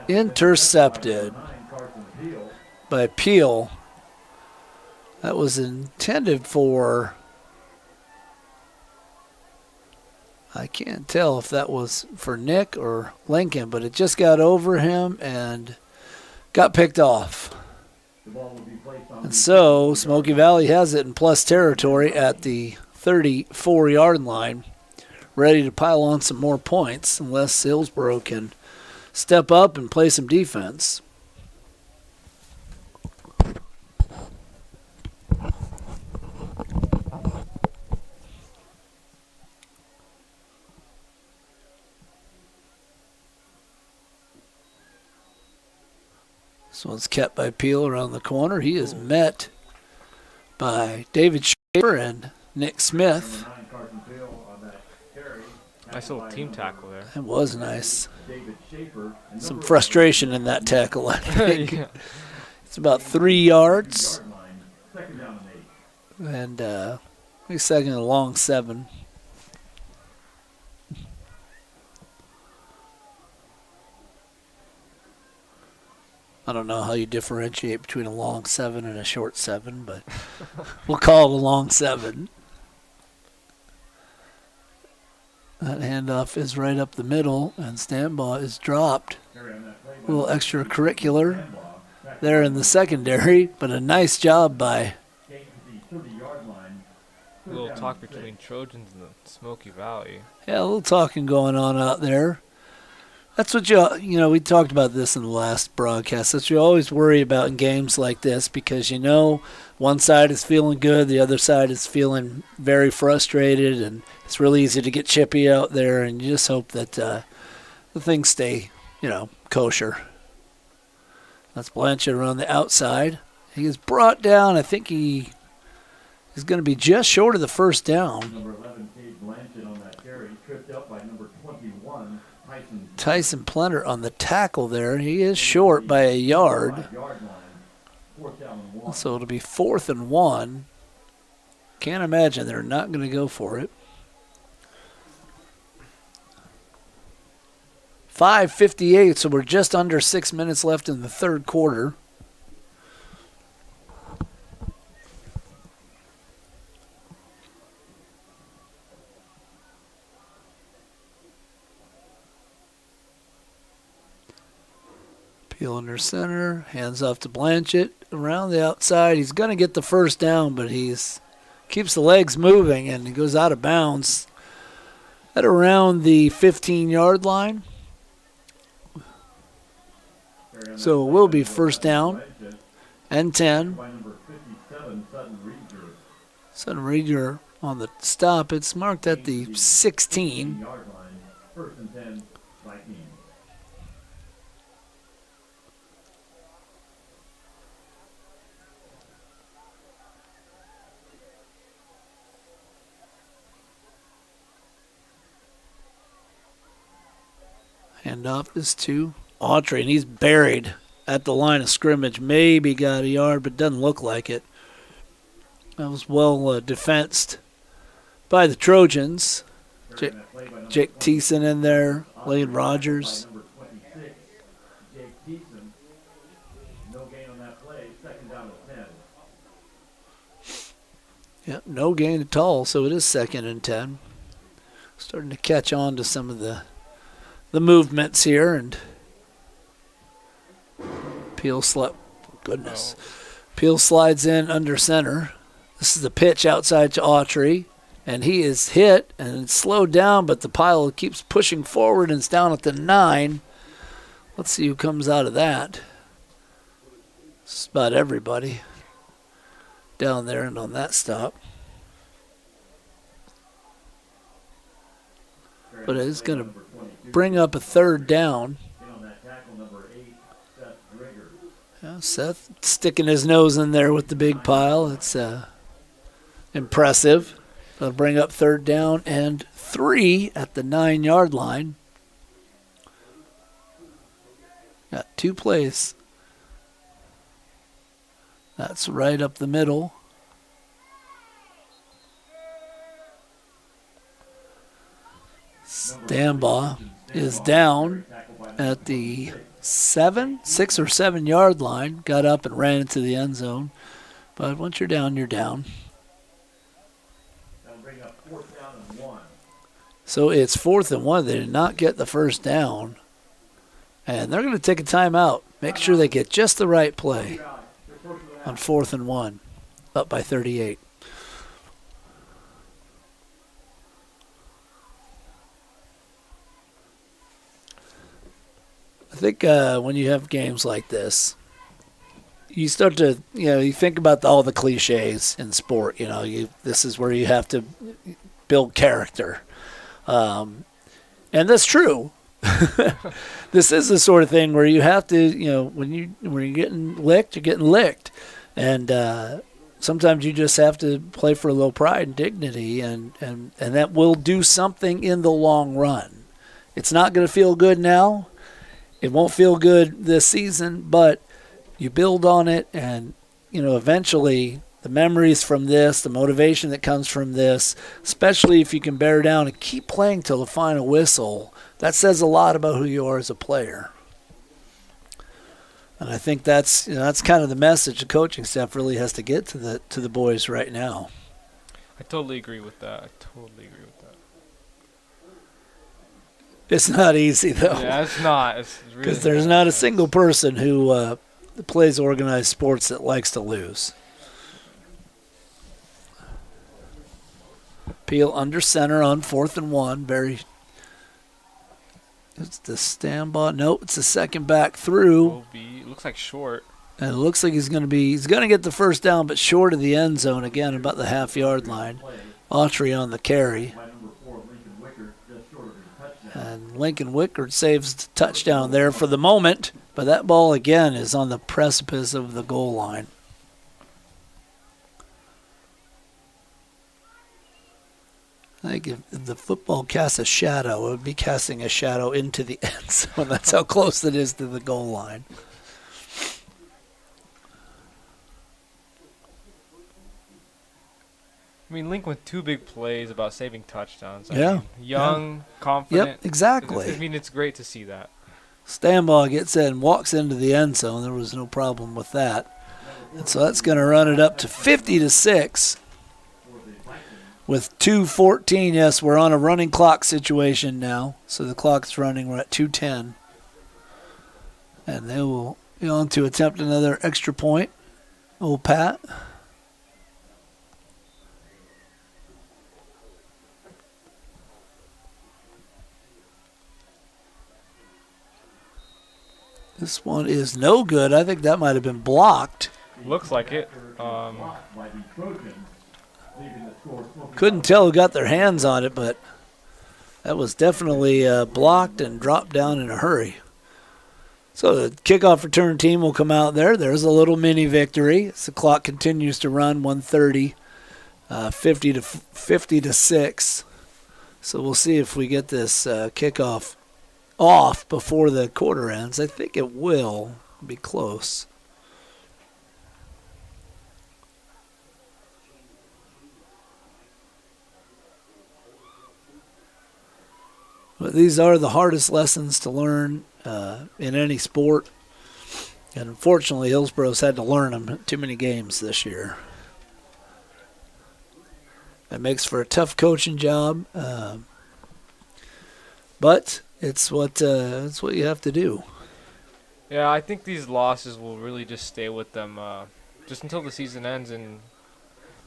intercepted by Peel. That was intended for, I can't tell if that was for Nick or Lincoln, but it just got over him and got picked off. And so Smoky Valley has it in plus territory at the 34-yard line, ready to pile on some more points unless Hillsboro can step up and play some defense. This one's kept by Peel around the corner. He is met by David Schaefer and Nick Smith. Number 9, Carson Bill on that carry. Nice little team tackle there. It was nice. David Schaefer. And Some number frustration in that tackle, I think. Yeah. It's about 3 yards. yard line, second down and 8. And he's second and a long 7. I don't know how you differentiate between a long 7 and a short 7, but we'll call it a long 7. That handoff is right up the middle, and Stanbaugh is dropped. Carry on that play A by little extracurricular Stanbaugh. Back there in the secondary, but a nice job by Gain to the 30-yard line. A little talk between Trojans and the Smoky Valley. a little talking going on out there. That's what we talked about this in the last broadcast. That's what you always worry about in games like this, because one side is feeling good, the other side is feeling very frustrated, and it's really easy to get chippy out there, and you just hope that the things stay, kosher. That's Blanchard around the outside. He is brought down. I think he is going to be just short of the first down. Number 11, Cade Blanchett on that carry, tripped up by number 21, Tyson Plenter on the tackle there. He is short by a yard. 5-yard line, fourth down and 1. So it'll be 4th and 1. Can't imagine they're not going to go for it. 5:58, so we're just under 6 minutes left in the third quarter. Peel under center, hands off to Blanchett around the outside. He's going to get the first down, but he's keeps the legs moving, and he goes out of bounds at around the 15-yard line. So it will be first down and 10. By number 57, Sutton Reeder. Sutton Reeder on the stop. It's marked at the 16. Yard line, first and 10, Vikings. Handoff is to Autry, and he's buried at the line of scrimmage. Maybe got a yard, but doesn't look like it. That was well defensed by the Trojans. Jake Thiessen in there, Lane Rogers. Number 26, Jake Thiessen. No gain on that play, second down and 10. Yep, no gain at all, so it is 2nd and 10. Starting to catch on to some of the movements here, and Peel Peel slides in under center. This is the pitch outside to Autry, and he is hit and slowed down, but the pile keeps pushing forward, and it's down at the 9. Let's see who comes out of that. It's about everybody down there and on that stop. But it's going to bring up a 3rd down. On that tackle, number 8, Seth Drigger. Yeah, Seth sticking his nose in there with the big pile. It's impressive. That'll bring up 3rd down and 3 at the 9-yard line. Got 2 plays. That's right up the middle. Stanbaugh is down at the 6 or 7 yard line. Got up and ran into the end zone. But once you're down, you're down. That'll bring up 4th down and 1. So it's 4th and 1. They did not get the first down. And they're going to take a timeout. Make sure they get just the right play on 4th and 1. Up by 38. I think when you have games like this, you start to, you think about all the cliches in sport. This is where you have to build character. And that's true. This is the sort of thing where you have to, when you're getting licked, you're getting licked, and sometimes you just have to play for a little pride and dignity, and that will do something in the long run. It's not going to feel good now. It won't feel good this season, but you build on it, and eventually the memories from this, the motivation that comes from this, especially if you can bear down and keep playing till the final whistle, that says a lot about who you are as a player. And I think that's kind of the message the coaching staff really has to get to the boys right now. I totally agree with that. It's not easy though. Yeah, it's not. It's really because there's not a single person who plays organized sports that likes to lose. Peel under center on 4th and 1. It's the standby. Nope, it's the second back through. It looks like short. And it looks like he's going to get the first down, but short of the end zone again, about the half-yard line. Autry on the carry. And Lincoln Wickard saves the touchdown there for the moment, but that ball again is on the precipice of the goal line. I think if the football casts a shadow, it would be casting a shadow into the end zone. That's how close it is to the goal line. I mean, Lincoln with 2 big plays about saving touchdowns. I Yeah. mean, young, confident. Yep, exactly. I mean, it's great to see that. Stanbaugh gets in and walks into the end zone. There was no problem with that. And so that's going to run it up to 50-6 with 2:14. Yes, we're on a running clock situation now. So the clock's running. We're at 2:10. And they will be on to attempt another extra point. Old Pat. This one is no good. I think that might have been blocked. Looks like it. Couldn't tell who got their hands on it, but that was definitely blocked and dropped down in a hurry. So the kickoff return team will come out there. There's a little mini victory as the clock continues to run. 1:30, 50-6. So we'll see if we get this kickoff off before the quarter ends. I think it will be close. But these are the hardest lessons to learn in any sport. And unfortunately, Hillsboro's had to learn them in too many games this year. It makes for a tough coaching job. But it's what you have to do. Yeah, I think these losses will really just stay with them just until the season ends. And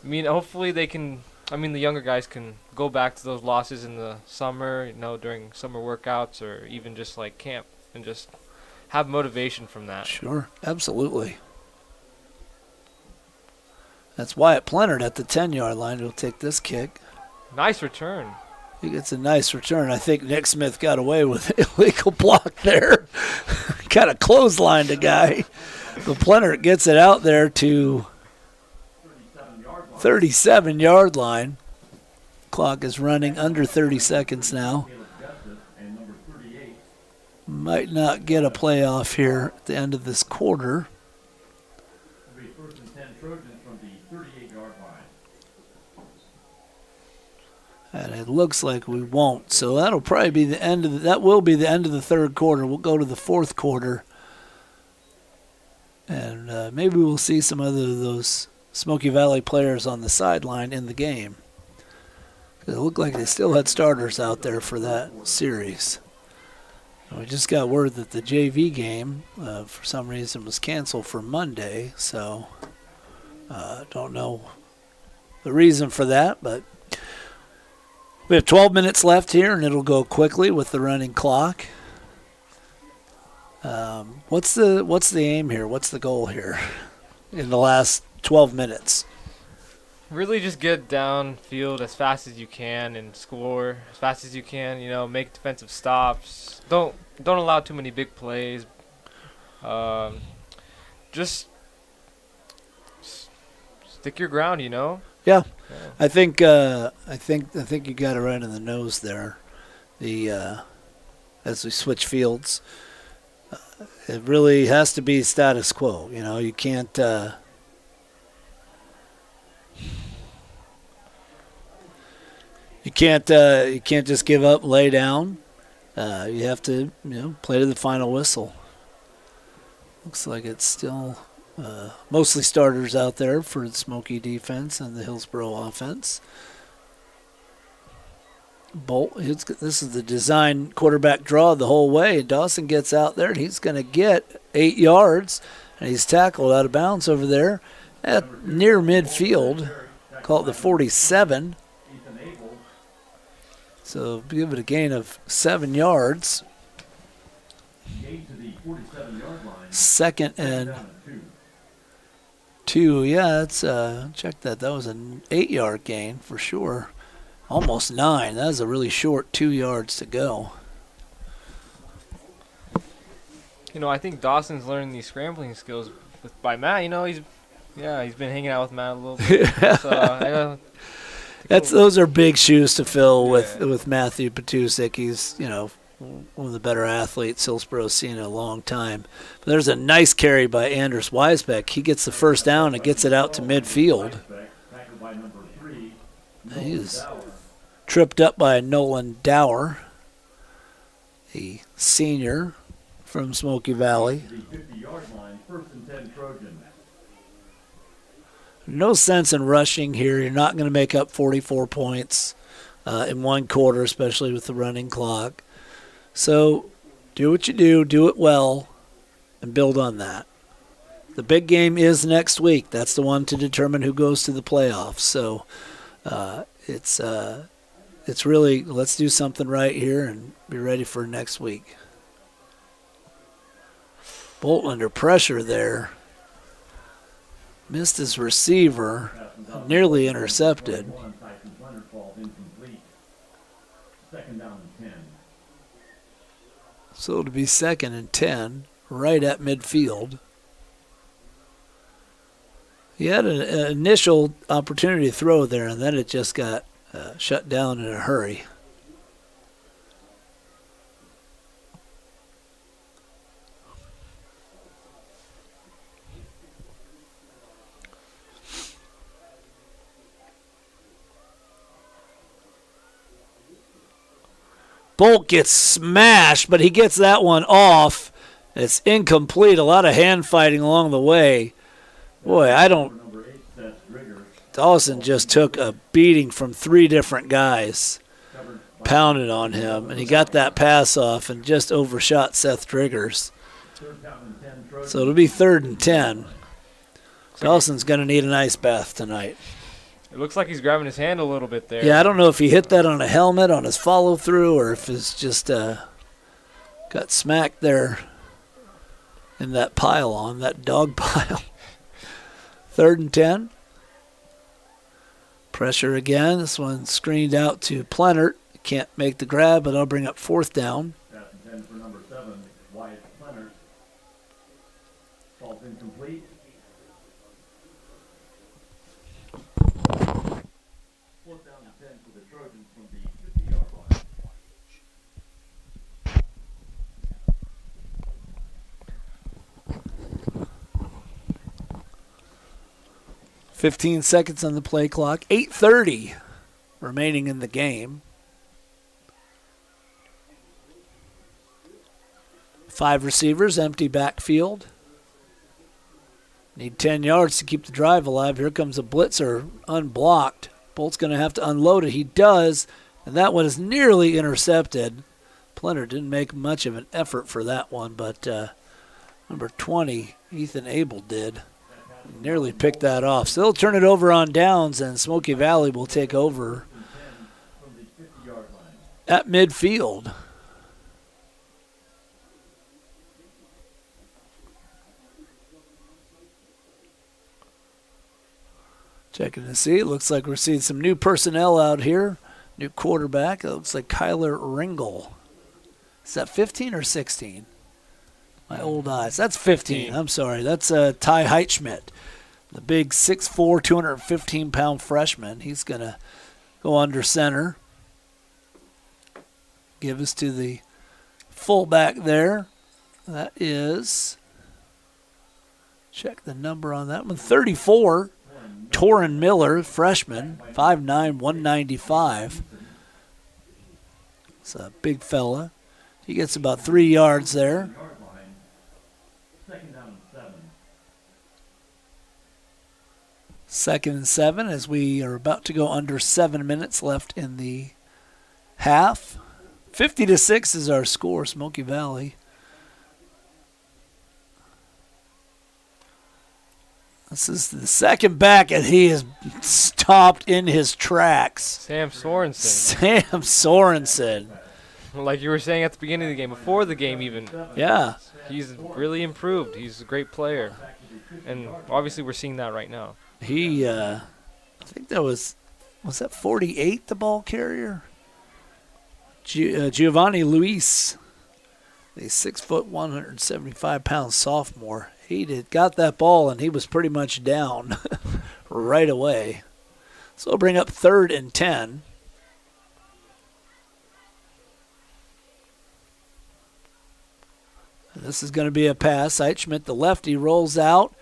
I mean, hopefully they can. I mean, the younger guys can go back to those losses in the summer, during summer workouts or even just like camp, and just have motivation from that. Sure, absolutely. That's Wyatt Plenard at the 10-yard line. He'll take this kick. Nice return. He gets a nice return. I think Nick Smith got away with an illegal block there. Kind of clotheslined a guy. But Plenard gets it out there to 37-yard line. Clock is running under 30 seconds now. Might not get a playoff here at the end of this quarter. First and 10 Trojans from the 38-yard line. And it looks like we won't. So that'll probably be the end of that will be the end of the third quarter. We'll go to the fourth quarter. And maybe we'll see some other of those Smoky Valley players on the sideline in the game. It looked like they still had starters out there for that series. We just got word that the JV game, for some reason, was canceled for Monday. So don't know the reason for that, but we have 12 minutes left here, and it'll go quickly with the running clock. What's the aim here? What's the goal here in the last 12 minutes? Really just get downfield as fast as you can and score as fast as you can. Make defensive stops. Don't allow too many big plays. Um, just stick your ground. Yeah, Yeah. I think you got it right in the nose there. As we switch fields, it really has to be status quo. You can't. You can't just give up, lay down. You have to, play to the final whistle. Looks like it's still mostly starters out there for the Smoky defense and the Hillsboro offense. Bolt, this is the design quarterback draw the whole way. Dawson gets out there, and he's going to get 8 yards, and he's tackled out of bounds over there at near midfield. Call it the 47. So give it a gain of 7 yards. Gain to the 47-yard line. 2nd and Down at 2. 2. Yeah, that's check that. That was an 8-yard gain for sure. Almost 9. That was a really short 2 yards to go. I think Dawson's learning these scrambling skills by Matt. He's been hanging out with Matt a little bit. So Those are big shoes to fill with Matthew Patusik. He's one of the better athletes Hillsboro's seen in a long time. But there's a nice carry by Anders Weisbeck. He gets the first down and gets it out to midfield. Tackled by number 3. He's tripped up by Nolan Dower, the senior from Smoky Valley. The 50-yard line, 1st and 10 Trojans. No sense in rushing here. You're not going to make up 44 points in one quarter, especially with the running clock. So do what you do it well, and build on that. The big game is next week. That's the one to determine who goes to the playoffs. So it's really, let's do something right here and be ready for next week. Bolt under pressure there. Missed his receiver, nearly intercepted. 2nd down and 10. So to be 2nd and 10, right at midfield. He had an initial opportunity to throw there, and then it just got shut down in a hurry. Bolt gets smashed, but he gets that one off. It's incomplete. A lot of hand fighting along the way. Boy, Number 8, Seth Drigger. Dawson just took a beating from 3 different guys. Pounded on him, and he got that pass off and just overshot Seth Driggers. 3rd down and 10 Trojans. So it'll be 3rd and 10. Dawson's going to need an ice bath tonight. it looks like he's grabbing his hand a little bit there. Yeah, I don't know if he hit that on a helmet on his follow-through or if it's just got smacked there in that pile that dog pile. 3rd and 10. Pressure again. This one screened out to Plenert. Can't make the grab, but I'll bring up 4th down. Pass and 10 for number 7, Wyatt Plenert. Ball's incomplete. 4th down and 10 for the Trojans from the 50-yard line. 15 seconds on the play clock. 8:30 remaining in the game. 5 receivers, empty backfield. Need 10 yards to keep the drive alive. Here comes a blitzer, unblocked. Bolt's going to have to unload it. He does, and that one is nearly intercepted. Plenter didn't make much of an effort for that one, but number 20, Ethan Abel did. Nearly picked that off. So they'll turn it over on downs, and Smoky Valley will take over From the 50-yard line. at midfield. Checking to see. It looks like we're seeing some new personnel out here. New quarterback. It looks like Kyler Ringel. Is that 15 or 16? My old eyes. That's 15. I'm sorry. That's Ty Heitschmidt, the big 6'4", 215-pound freshman. He's going to go under center. Give us to the fullback there. That is, check the number on that one, 34, Torrin Miller, freshman, 5'9", 195. It's a big fella. He gets about 3 yards there. Second down and 7. 2nd and 7 as we are about to go under 7 minutes left in the half. 50-6 is our score, Smoky Valley. This is the second back, and he is stopped in his tracks. Sam Sorensen. Sam Sorensen. Like you were saying at the beginning of the game, before the game even. Yeah. He's really improved. He's a great player. And obviously we're seeing that right now. He, I think that was that 48, the ball carrier? Giovanni Luis, a 6', 175-pound sophomore. He got that ball, and he was pretty much down right away. So we'll bring up 3rd and 10. And this is going to be a pass. Heitschmidt, the lefty, rolls out.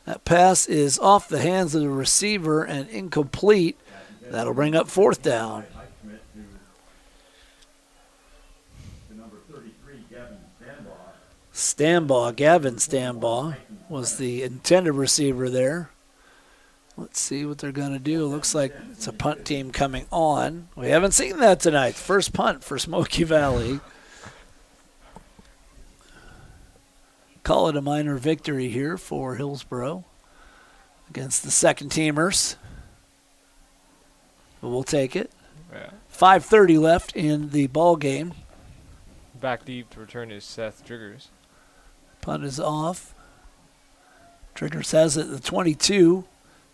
That pass is off the hands of the receiver and incomplete. That'll bring up 4th down. Gavin Stambaugh was the intended receiver there. Let's see what they're going to do. Looks like it's a punt team coming on. We haven't seen that tonight. First punt for Smoky Valley. Call it a minor victory here for Hillsboro against the second-teamers. But we'll take it. Yeah. 5:30 left in the ball game. Back deep to return is Seth Driggers. Punt is off. Triggers has it at the 22.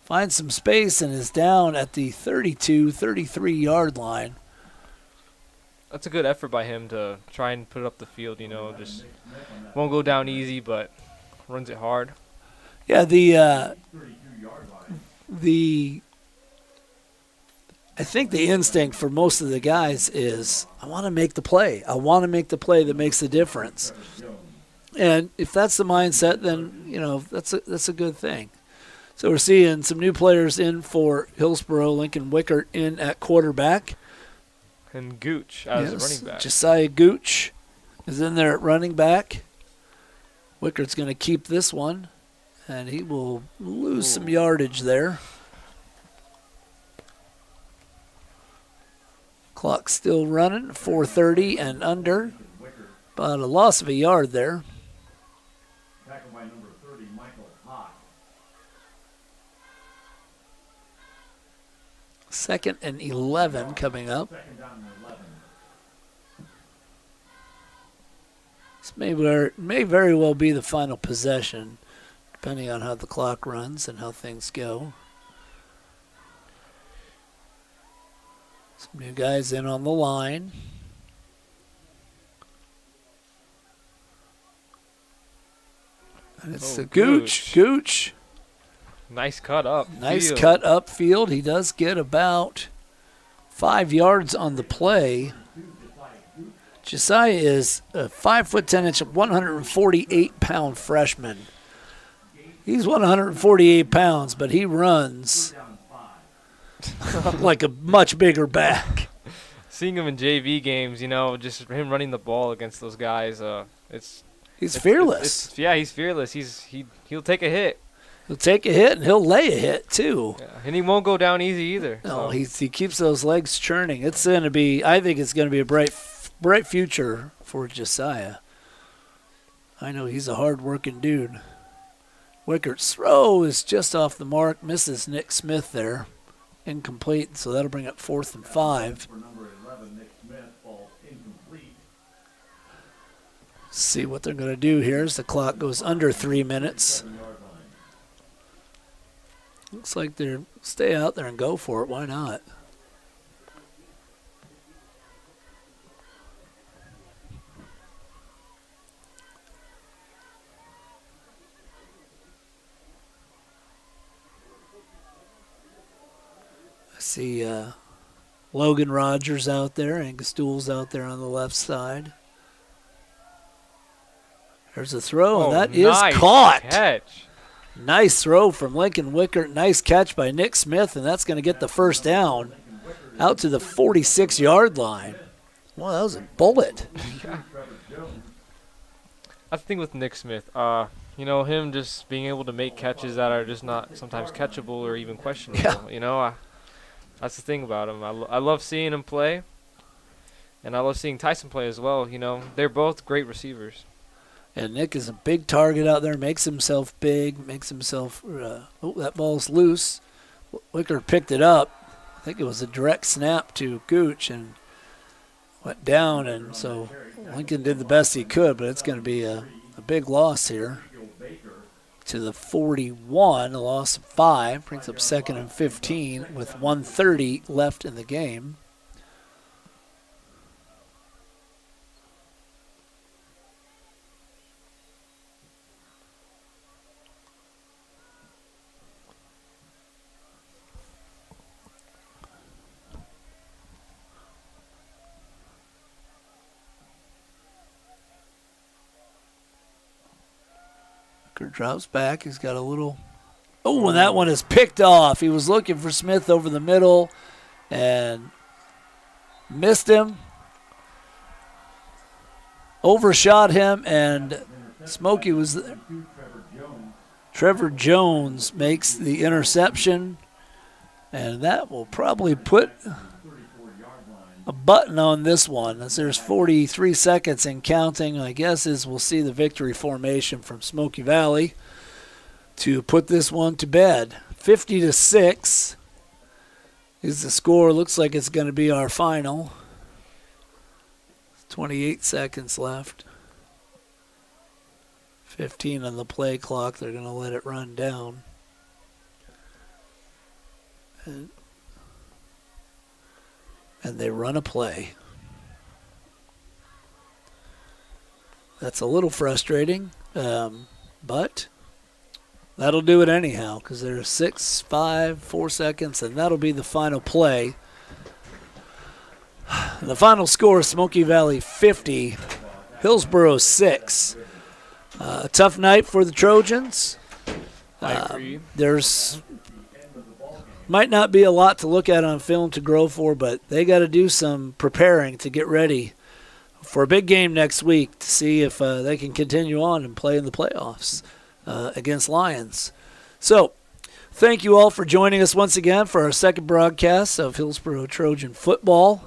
Finds some space and is down at the 32, 33-yard line. That's a good effort by him to try and put it up the field, you know. Just won't go down easy, but runs it hard. Yeah, I think the instinct for most of the guys is, I want to make the play. I want to make the play that makes the difference. And if that's the mindset, then, you know, that's a good thing. So we're seeing some new players in for Hillsboro. Lincoln Wickert in at quarterback. And Gooch as a running back. Josiah Gooch is in there at running back. Wickert's going to keep this one, and he will lose some yardage there. Clock still running, 4:30 and under. About a loss of a yard there. Tackled by number 30, Michael Hawk. 2nd and 11 coming up. Second down and 11. This may very well be the final possession, depending on how the clock runs and how things go. Some new guys in on the line. And it's Gooch. Nice cut up. Nice field. cut upfield. He does get about 5 yards on the play. Josiah is a 5'10", 148-pound freshman. He's 148 pounds, but he runs like a much bigger back. Seeing him in JV games, you know, just him running the ball against those guys, He's fearless. He's fearless. He'll take a hit. He'll take a hit, and he'll lay a hit, too. Yeah. And he won't go down easy either. No, so. he keeps those legs churning. It's going to be, I think it's going to be a bright future for Josiah. I know he's a hard-working dude. Wickert's throw is just off the mark. Misses Nick Smith there. Incomplete, so that'll bring up 4th and 5. For number 11, Nick Smith, falls incomplete. See what they're going to do here as the clock goes under 3 minutes. 7-yard line. Looks like they're stay out there and go for it. Why not? I see Logan Rogers out there, Angus Stools out there on the left side. There's a throw, and that is nice caught. Catch. Nice throw from Lincoln Wickert. Nice catch by Nick Smith, and that's going to get the first down out to the 46-yard line. Well, that was a bullet. That's the thing with Nick Smith. Him just being able to make catches that are just not sometimes catchable or even questionable. Yeah. That's the thing about him. I love seeing him play, and I love seeing Tyson play as well. They're both great receivers. And Nick is a big target out there, makes himself big, that ball's loose. Wicker picked it up. I think it was a direct snap to Gooch and went down, and so Lincoln did the best he could, but it's going to be a big loss here to the 41, a loss of 5, brings up 2nd and 15 with 1:30 left in the game. Drops back. He's got a little. Oh, and that one is picked off. He was looking for Smith over the middle and missed him. Overshot him, and Smoky was there. Trevor Jones makes the interception, and that will probably put a button on this one, as there's 43 seconds and counting. I guess as we'll see the victory formation from Smoky Valley to put this one to bed. 50-6 is the score. Looks like it's going to be our final. 28 seconds left. 15 on the play clock. They're going to let it run down. And they run a play. That's a little frustrating, but that'll do it anyhow, because there's 6, 5, 4 seconds, and that'll be the final play. The final score is Smoky Valley 50, Hillsboro 6. A tough night for the Trojans. I agree. There's might not be a lot to look at on film to grow for, but they got to do some preparing to get ready for a big game next week to see if they can continue on and play in the playoffs against Lions. So thank you all for joining us once again for our second broadcast of Hillsboro Trojan football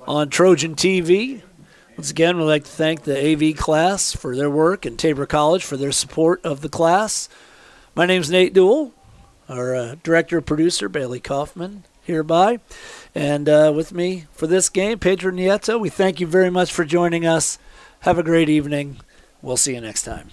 on Trojan TV. Once again, we'd like to thank the AV class for their work and Tabor College for their support of the class. My name's Nate Duell. Our director-producer, Bailey Kaufman, hereby. And with me for this game, Pedro Nieto. We thank you very much for joining us. Have a great evening. We'll see you next time.